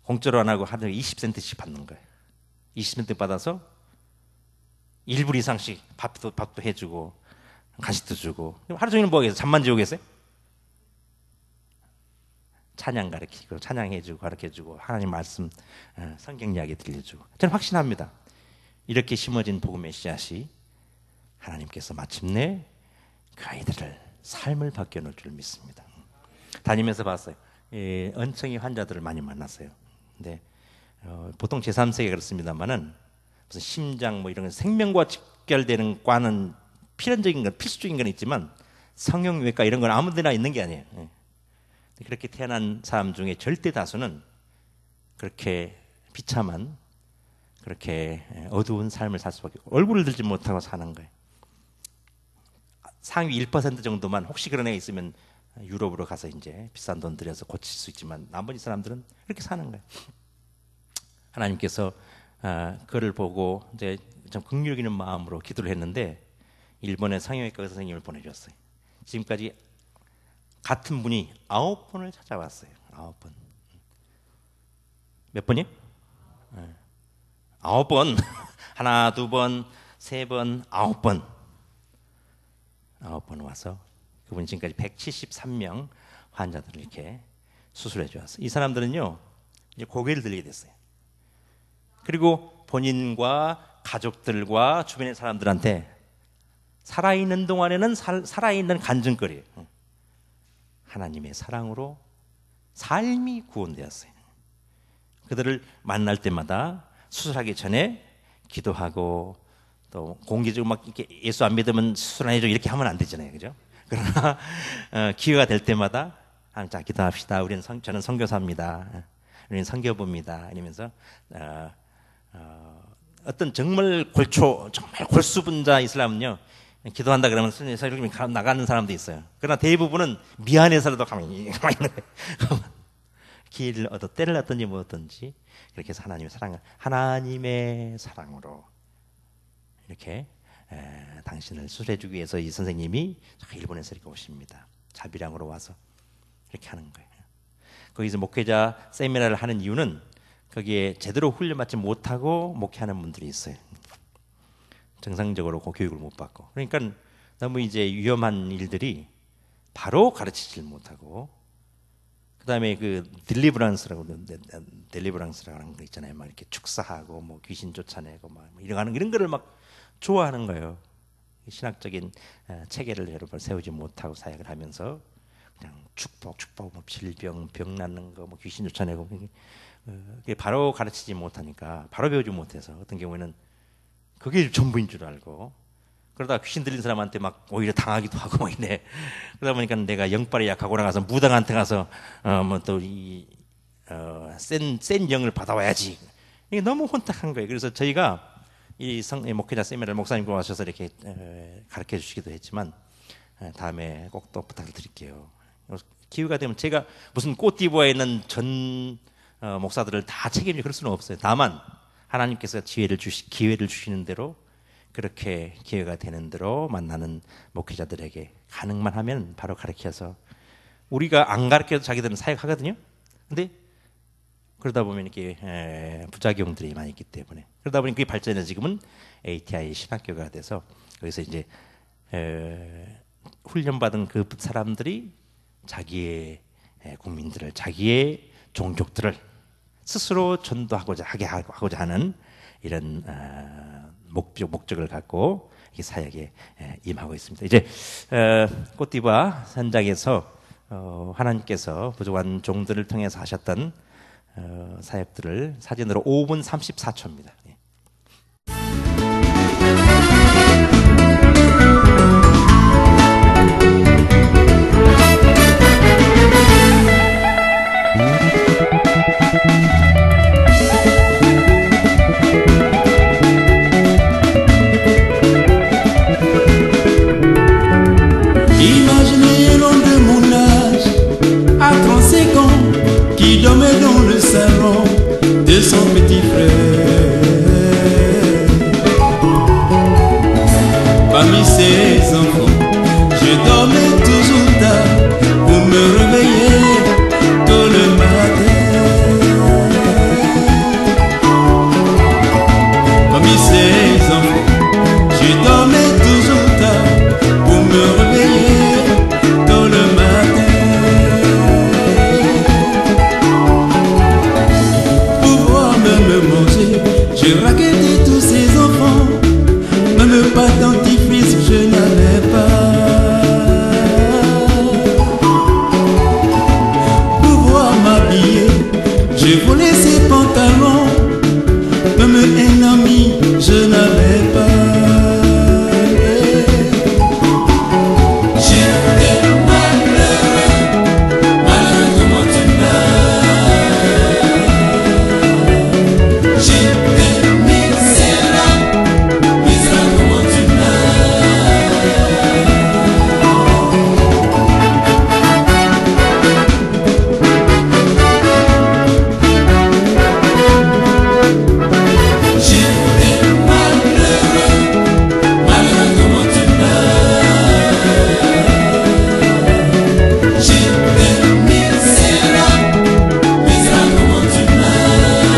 공짜로 안 하고 하루에 20센트씩 받는 거예요. 20센트 받아서 1불 이상씩 밥도 해주고 간식도 주고 하루 종일 뭐 하겠어요? 잠만 재우겠어요? 찬양 가르치고 찬양해주고 가르쳐주고 하나님 말씀 성경 이야기 들려주고 저는 확신합니다. 이렇게 심어진 복음의 씨앗이 하나님께서 마침내 그 아이들을 삶을 바뀌어놓을 줄 믿습니다. 다니면서 봤어요. 은총이 환자들을 많이 만났어요. 근데 보통 제3세계 그렇습니다만은 무슨 심장 뭐 이런 생명과 직결되는 과는 필연적인 건 필수적인 건 있지만 성형외과 이런 건 아무데나 있는 게 아니에요. 그렇게 태어난 사람 중에 절대 다수는 그렇게 비참한 그렇게 어두운 삶을 살 수밖에 없고 얼굴을 들지 못하고 사는 거예요. 상위 1% 정도만 혹시 그런 애가 있으면 유럽으로 가서 이제 비싼 돈 들여서 고칠 수 있지만 나머지 사람들은 그렇게 사는 거예요. 하나님께서 그를 보고 이제 좀 긍휼 있는 마음으로 기도를 했는데 일본의 성형외과 선생님을 보내줬어요. 지금까지 같은 분이 9번을 찾아왔어요. 9번. 몇 번이요? 9번. 하나, 두 번, 세 번, 9번. 9번 와서 그분이 지금까지 173명 환자들을 이렇게 수술해 주었어요. 이 사람들은요, 이제 고개를 들게 됐어요. 그리고 본인과 가족들과 주변의 사람들한테 살아있는 동안에는 살아있는 간증거리예요. 하나님의 사랑으로 삶이 구원되었어요. 그들을 만날 때마다 수술하기 전에 기도하고 또 공개적으로 막 이렇게 예수 안 믿으면 수술 안 해줘 이렇게 하면 안 되잖아요, 그죠? 그러나 기회가 될 때마다 자 기도합시다. 저는 선교사입니다. 우리는 선교부입니다. 이러면서 어떤 정말 골수분자 이슬람은요. 기도한다 그러면 이렇게 나가는 사람도 있어요. 그러나 대부분은 미안해서라도 가만히 있는 거예요. 기회를 얻어 때를 얻든지 뭐 얻든지 그렇게 해서 하나님의 사랑으로 이렇게 당신을 수술해주기 위해서 이 선생님이 일본에서 이렇게 오십니다. 자비량으로 와서 이렇게 하는 거예요. 거기서 목회자 세미나를 하는 이유는 거기에 제대로 훈련받지 못하고 목회하는 분들이 있어요. 정상적으로 교육을 못 받고. 그러니까 너무 이제 위험한 일들이 바로 가르치질 못하고, 그 다음에 그 딜리버런스라고 하는 거 있잖아요. 막 이렇게 축사하고 뭐 귀신 쫓아내고 막 이런 거를 막 좋아하는 거예요. 신학적인 체계를 여러 번 세우지 못하고 사역을 하면서 그냥 축복 뭐 병 낫는 거 뭐 귀신 쫓아내고 그게 바로 가르치지 못하니까 바로 배우지 못해서 어떤 경우에는 그게 전부인 줄 알고 그러다 귀신 들린 사람한테 막 오히려 당하기도 하고 막 이래. 그러다 보니까 내가 영빨이 약하고 나가서 무당한테 가서 뭐 또 센 영을 받아와야지. 이게 너무 혼탁한 거예요. 그래서 저희가 이 목회자 세미나를 목사님과 와셔서 이렇게 가르쳐 주시기도 했지만 다음에 꼭 또 부탁을 드릴게요. 기회가 되면 제가 무슨 꽃디부아에 있는 전 목사들을 다 책임지고 그럴 수는 없어요. 다만 하나님께서 기회를 주시는 대로 그렇게 기회가 되는 대로 만나는 목회자들에게 가능만 하면 바로 가르쳐서 우리가 안 가르쳐도 자기들은 사역하거든요. 근데 그러다 보면 이렇게 부작용들이 많이 있기 때문에 그러다 보니 그게 발전해서 지금은 ATI 신학교가 돼서 거기서 이제 훈련받은 그 사람들이 자기의 국민들을 자기의 종족들을 스스로 전도하고자 하는 이런 목적을 갖고 이 사역에 임하고 있습니다. 이제 꽃디바 현장에서 하나님께서 부족한 종들을 통해서 하셨던 사역들을 사진으로 5분 34초입니다. Imaginez l'homme de mon âge, à 35 ans, qui dormait dans le salon de son petit frère. Parmi ses enfants, je dormais toujours tard pour me réveiller tôt le matin. Parmi ses enfants, je dormais toujours tard pour me réveiller tôt le matin. Pour pouvoir me manger, je raquettais tous ces enfants. Même pas dentifrice, je n'avais pas. Pour pouvoir m'habiller, je volais ses pantalons. Même un ami, je n'avais pas. J'étais malheureux, malheureux comment tu meurs. J'étais misérable, misérable comment tu J'étais malheureux, malheureux comment tu meurs. J'étais misérable, misérable comment tu meurs.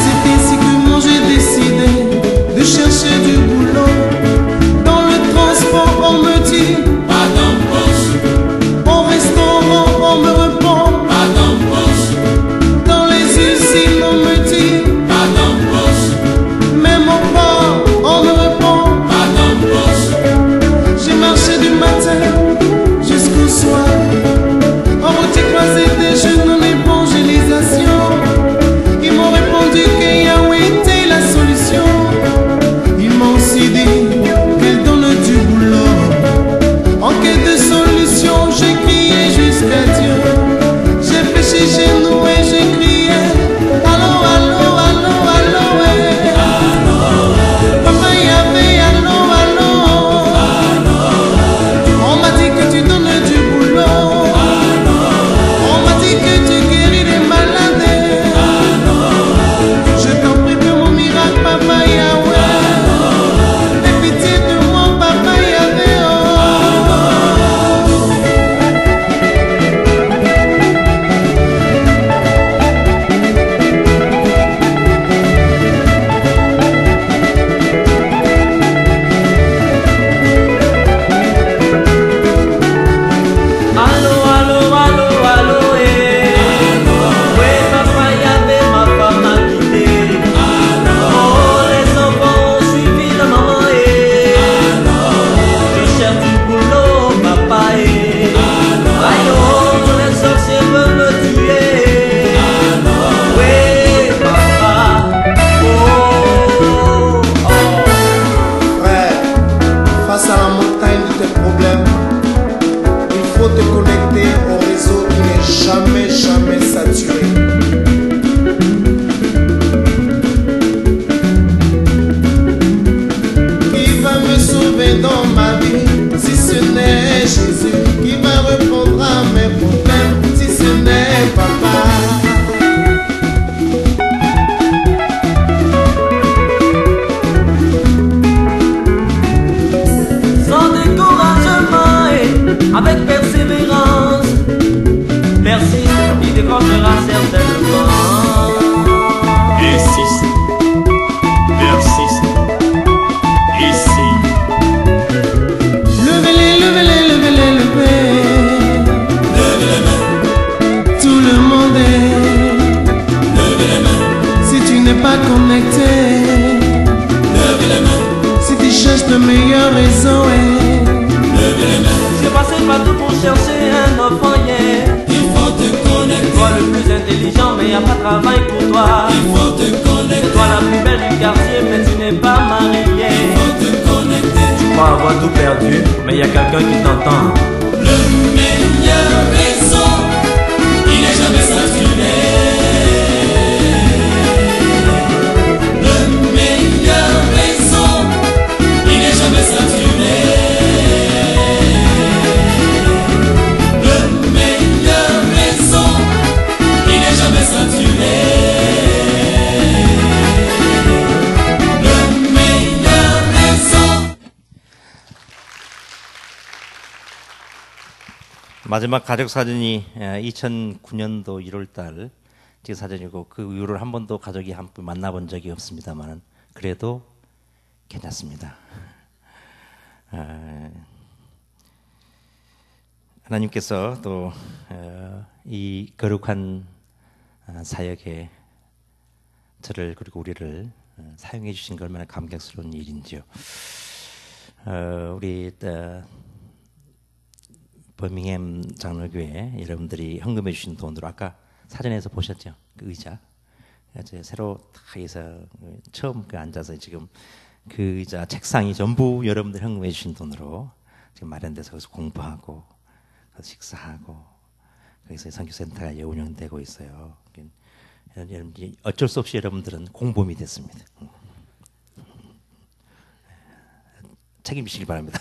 C'est ainsi que moi j'ai décidé de chercher du boulot. Dans le transport on me dit pas d'embauche. Au restaurant on me répond pas d'embauche. Dans les usines on me dit pas d'embauche. Même au port on me répond pas d'embauche. J'ai marché du matin jusqu'au soir. En route croisé des jeunes en évangélisation. Ils m'ont répondu que Yahweh était la solution. Ils m'ont aussi dit qu'elle donne du boulot. En quête de solution, j'ai crié jusqu'à Dieu. J'ai fait chez nous et j'ai crié allô, allô, allô, allô, Papa Yahweh, allô, allô. On m'a dit que tu donnes du boulot. On m'a dit que tu guéris les malades. Je t'en prie pour mon miracle, Papa Yahweh. Aie pitié de moi, Papa Yahweh. Allô, allô, allô, allô, ouais, papa Yahweh, ma femme m'a quitté. Oh, les enfants ont suivi la maman, je cherche du boulot, papa, aïe, oh, les sorciers veulent me tuer. Ouais, papa, oh, oh. Frère, face à la montagne de tes problèmes, il faut te connecter au réseau qui n'est jamais, jamais saturé. Qui va me sauver dans ma vie si ce n'est Jésus? Qui va répondre à mes problèmes si ce n'est Papa? Sans découragement et avec persévérance, persiste, il décrochera certainement. Insiste, persiste, ici. Levez-les, levez-les, levez-les, levez. Levez les mains, Tout le monde est. levez les mains, Si tu n'es pas connecté, levez les mains, si tu cherches le meilleur réseau, levez les mains. J'ai passé partout pour chercher un enfant hier. Il faut te connecter, Toi le plus intelligent, mais y a pas de travail pour toi. il faut te C'est connecter, toi la plus belle du quartier, mais tu n'es pas mariée. il faut te connecter. Tu crois avoir tout perdu, mais y a quelqu'un qui t'entend. Le meilleur réseau, il n'est jamais saturé. Le meilleur réseau, il n'est jamais saturé. 마지막 가족 사진이 2009년도 1월달 찍은 사진이고 그 이후로 한 번도 가족이 한 번 만나본 적이 없습니다만 그래도 괜찮습니다. 하나님께서 또 이 거룩한 사역에 저를 그리고 우리를 사용해 주신 게 얼마나 감격스러운 일인지요. 우리 버밍햄 장로교회 여러분들이 헌금해 주신 돈으로 아까 사진에서 보셨죠? 그 의자. 이제 새로 다 해서 처음 그 앉아서 지금 그 의자 책상이 전부 여러분들 헌금해 주신 돈으로 지금 마련돼서 거기서 공부하고 거기서 식사하고 거기서 선교센터가 운영되고 있어요. 여러분들이 어쩔 수 없이 여러분들은 공범이 됐습니다. 책임지시기 바랍니다.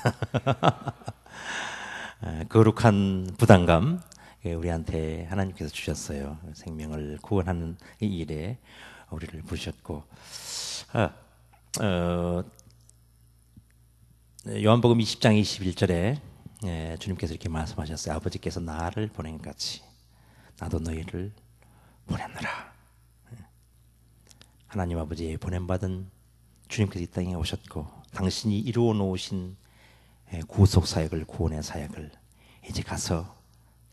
거룩한 부담감 우리한테 하나님께서 주셨어요. 생명을 구원하는 이 일에 우리를 부르셨고 요한복음 20장 21절에 주님께서 이렇게 말씀하셨어요. 아버지께서 나를 보낸 것 같이 나도 너희를 보냈노라. 하나님 아버지의 보냄받은 주님께서 이 땅에 오셨고 당신이 이루어 놓으신 구속 사역을 구원의 사역을 이제 가서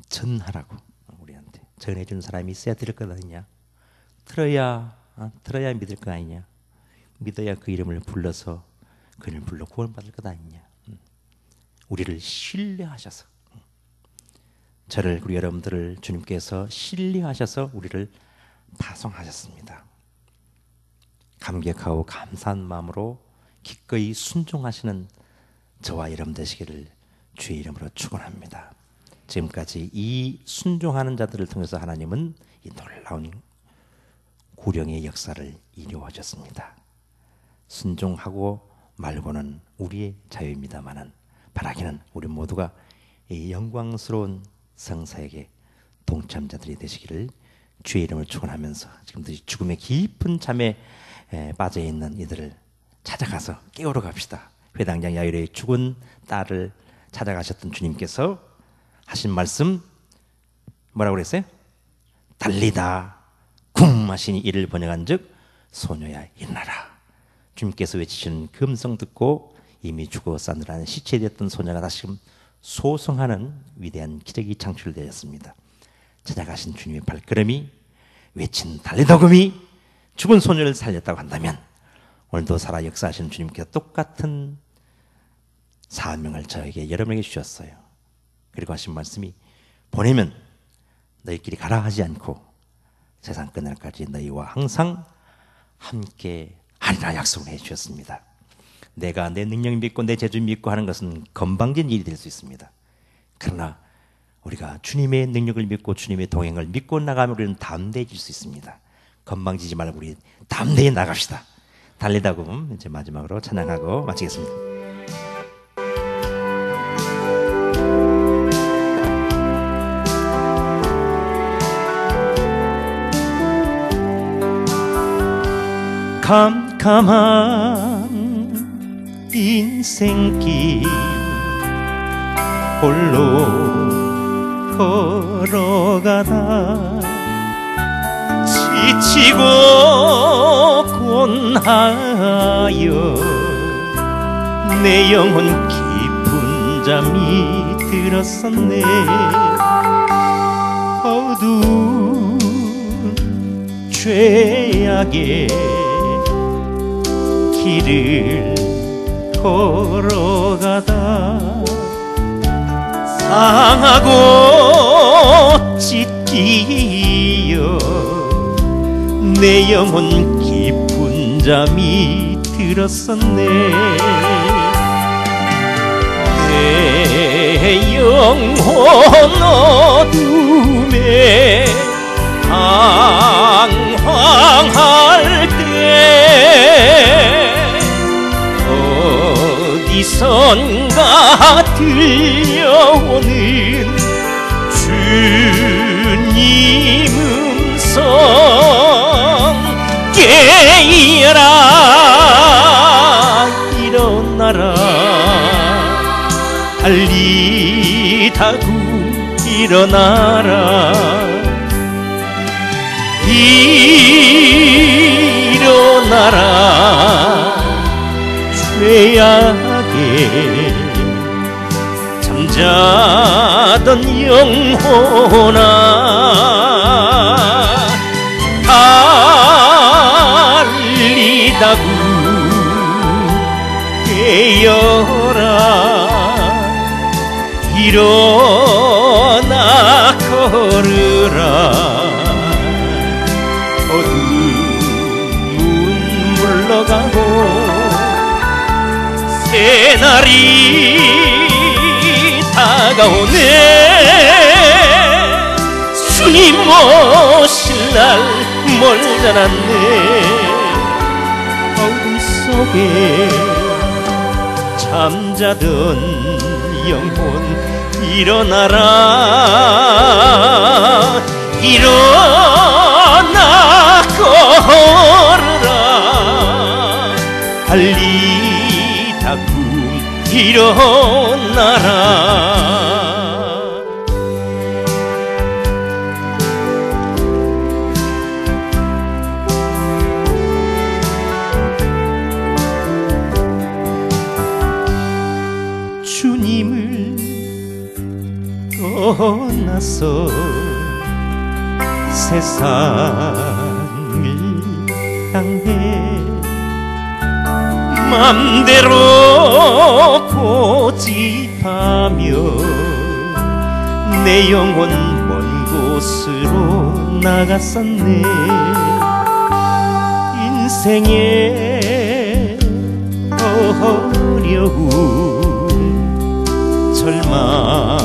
전하라고 우리한테 전해주는 사람이 있어야 될 것 아니냐. 들어야 믿을 거 아니냐. 믿어야 그 이름을 불러서 그를 불러 구원받을 것 아니냐. 우리를 신뢰하셔서 저를 그리고 여러분들을 주님께서 신뢰하셔서 우리를 파송하셨습니다. 감격하고 감사한 마음으로 기꺼이 순종하시는 저와 여러분 되시기를 주의 이름으로 축원합니다. 지금까지 이 순종하는 자들을 통해서 하나님은 이 놀라운 구령의 역사를 이루어졌습니다. 순종하고 말고는 우리의 자유입니다만은 바라기는 우리 모두가 이 영광스러운 성사에게 동참자들이 되시기를 주의 이름을 축원하면서 지금도 죽음의 깊은 잠에 빠져 있는 이들을 찾아가서 깨우러 갑시다. 회당장 야이로의 죽은 딸을 찾아가셨던 주님께서 하신 말씀 뭐라고 그랬어요? 달리다 쿵 하시니 이를 번역한즉 소녀야 일어나라. 주님께서 외치시는 그 음성 듣고 이미 죽어 싸늘한 시체되었던 소녀가 다시금 소성하는 위대한 기적이 창출되었습니다. 찾아가신 주님의 발걸음이 외친 달리더금이 죽은 소녀를 살렸다고 한다면 오늘도 살아 역사하시는 주님께서 똑같은 사명을 저에게 여러분에게 주셨어요. 그리고 하신 말씀이 보내면 너희끼리 가라 하지 않고 세상 끝날까지 너희와 항상 함께 하리라 약속을 해주셨습니다. 내가 내 능력 믿고 내 재주 믿고 하는 것은 건방진 일이 될 수 있습니다. 그러나 우리가 주님의 능력을 믿고 주님의 동행을 믿고 나가면 우리는 담대해질 수 있습니다. 건방지지 말고 우리 담대히 나갑시다. 달리다고 이제 마지막으로 찬양하고 마치겠습니다. 캄캄한 인생길 홀로 걸어가다 지치고 곤하여 내 영혼 깊은 잠이 들었었네. 어두운 죄악의 길을 걸어가다 상하고 찢기어 내 영혼 깊은 잠이 들었었네. 내 영혼 어둠에 방황할 때 어디선가 들려오는 주님 음성 깨어라 일어나라 달리다 구 일어나라 일어나라 죄악에 잠자던 영혼아 달리다구 깨어라 일어나 걸으라 어둠은 물러가고 새날이 다가오네 주님 오실 날 멀지 않았네 어둠 속에 잠자던 영혼 일어나라 일어나 걸으라 달리다구 일어나라 주님을 떠나서 세상을 향해 맘대로 고집하며 내 영혼 먼 곳으로 나갔었네 인생의 어려움 절망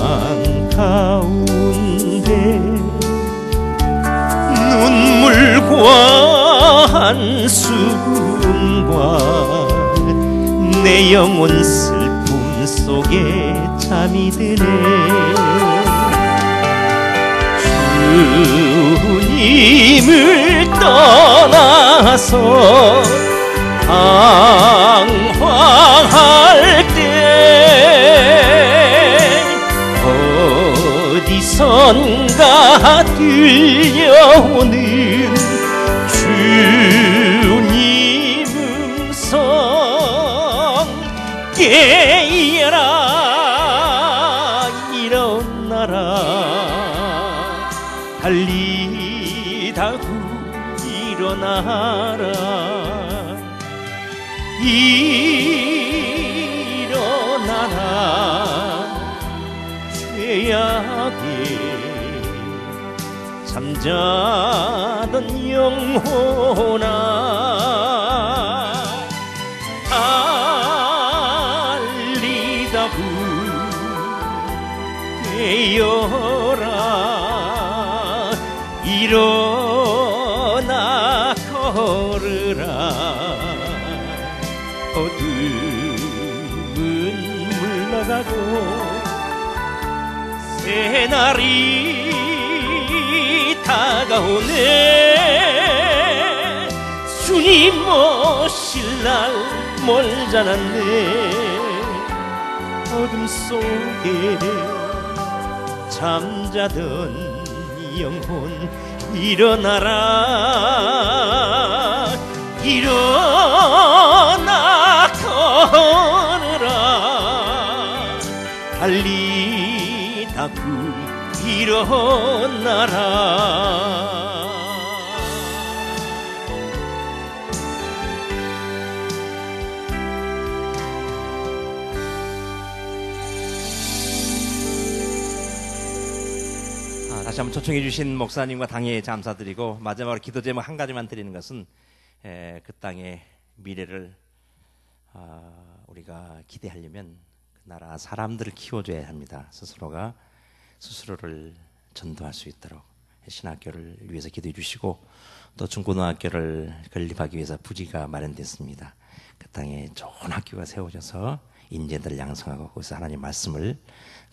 가운데 눈물과 한숨과 내 영혼 슬픔 속에 잠이 드네 주님을 떠나서 방황할 때 어디선가 들려오는 주님 음성 깨어라 일어나라 달리다구 일어나라 일어나라 죄악에 잠자던 영혼아 달리다구 깨어라 일어나 걸으라 어둠은 물러가고 새날이 다가오네 주님 오실 날 멀지 않았네 어둠 속에 잠자던 영혼 일어나라 일어나 걸으라 달리다구 일어나라 다시 한번 초청해 주신 목사님과 당회에 감사드리고 마지막으로 기도 제목 한 가지만 드리는 것은 그 땅의 미래를 우리가 기대하려면 그 나라 사람들을 키워줘야 합니다. 스스로가 스스로를 전도할 수 있도록 신학교를 위해서 기도해 주시고 또 중고등학교를 건립하기 위해서 부지가 마련됐습니다. 그 땅에 좋은 학교가 세워져서 인재들을 양성하고 거기서 하나님 말씀을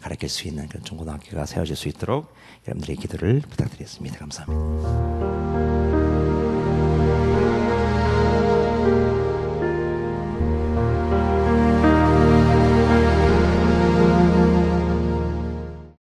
가르칠 수 있는 그런 중고등학교가 세워질 수 있도록 여러분들의 기도를 부탁드리겠습니다. 감사합니다.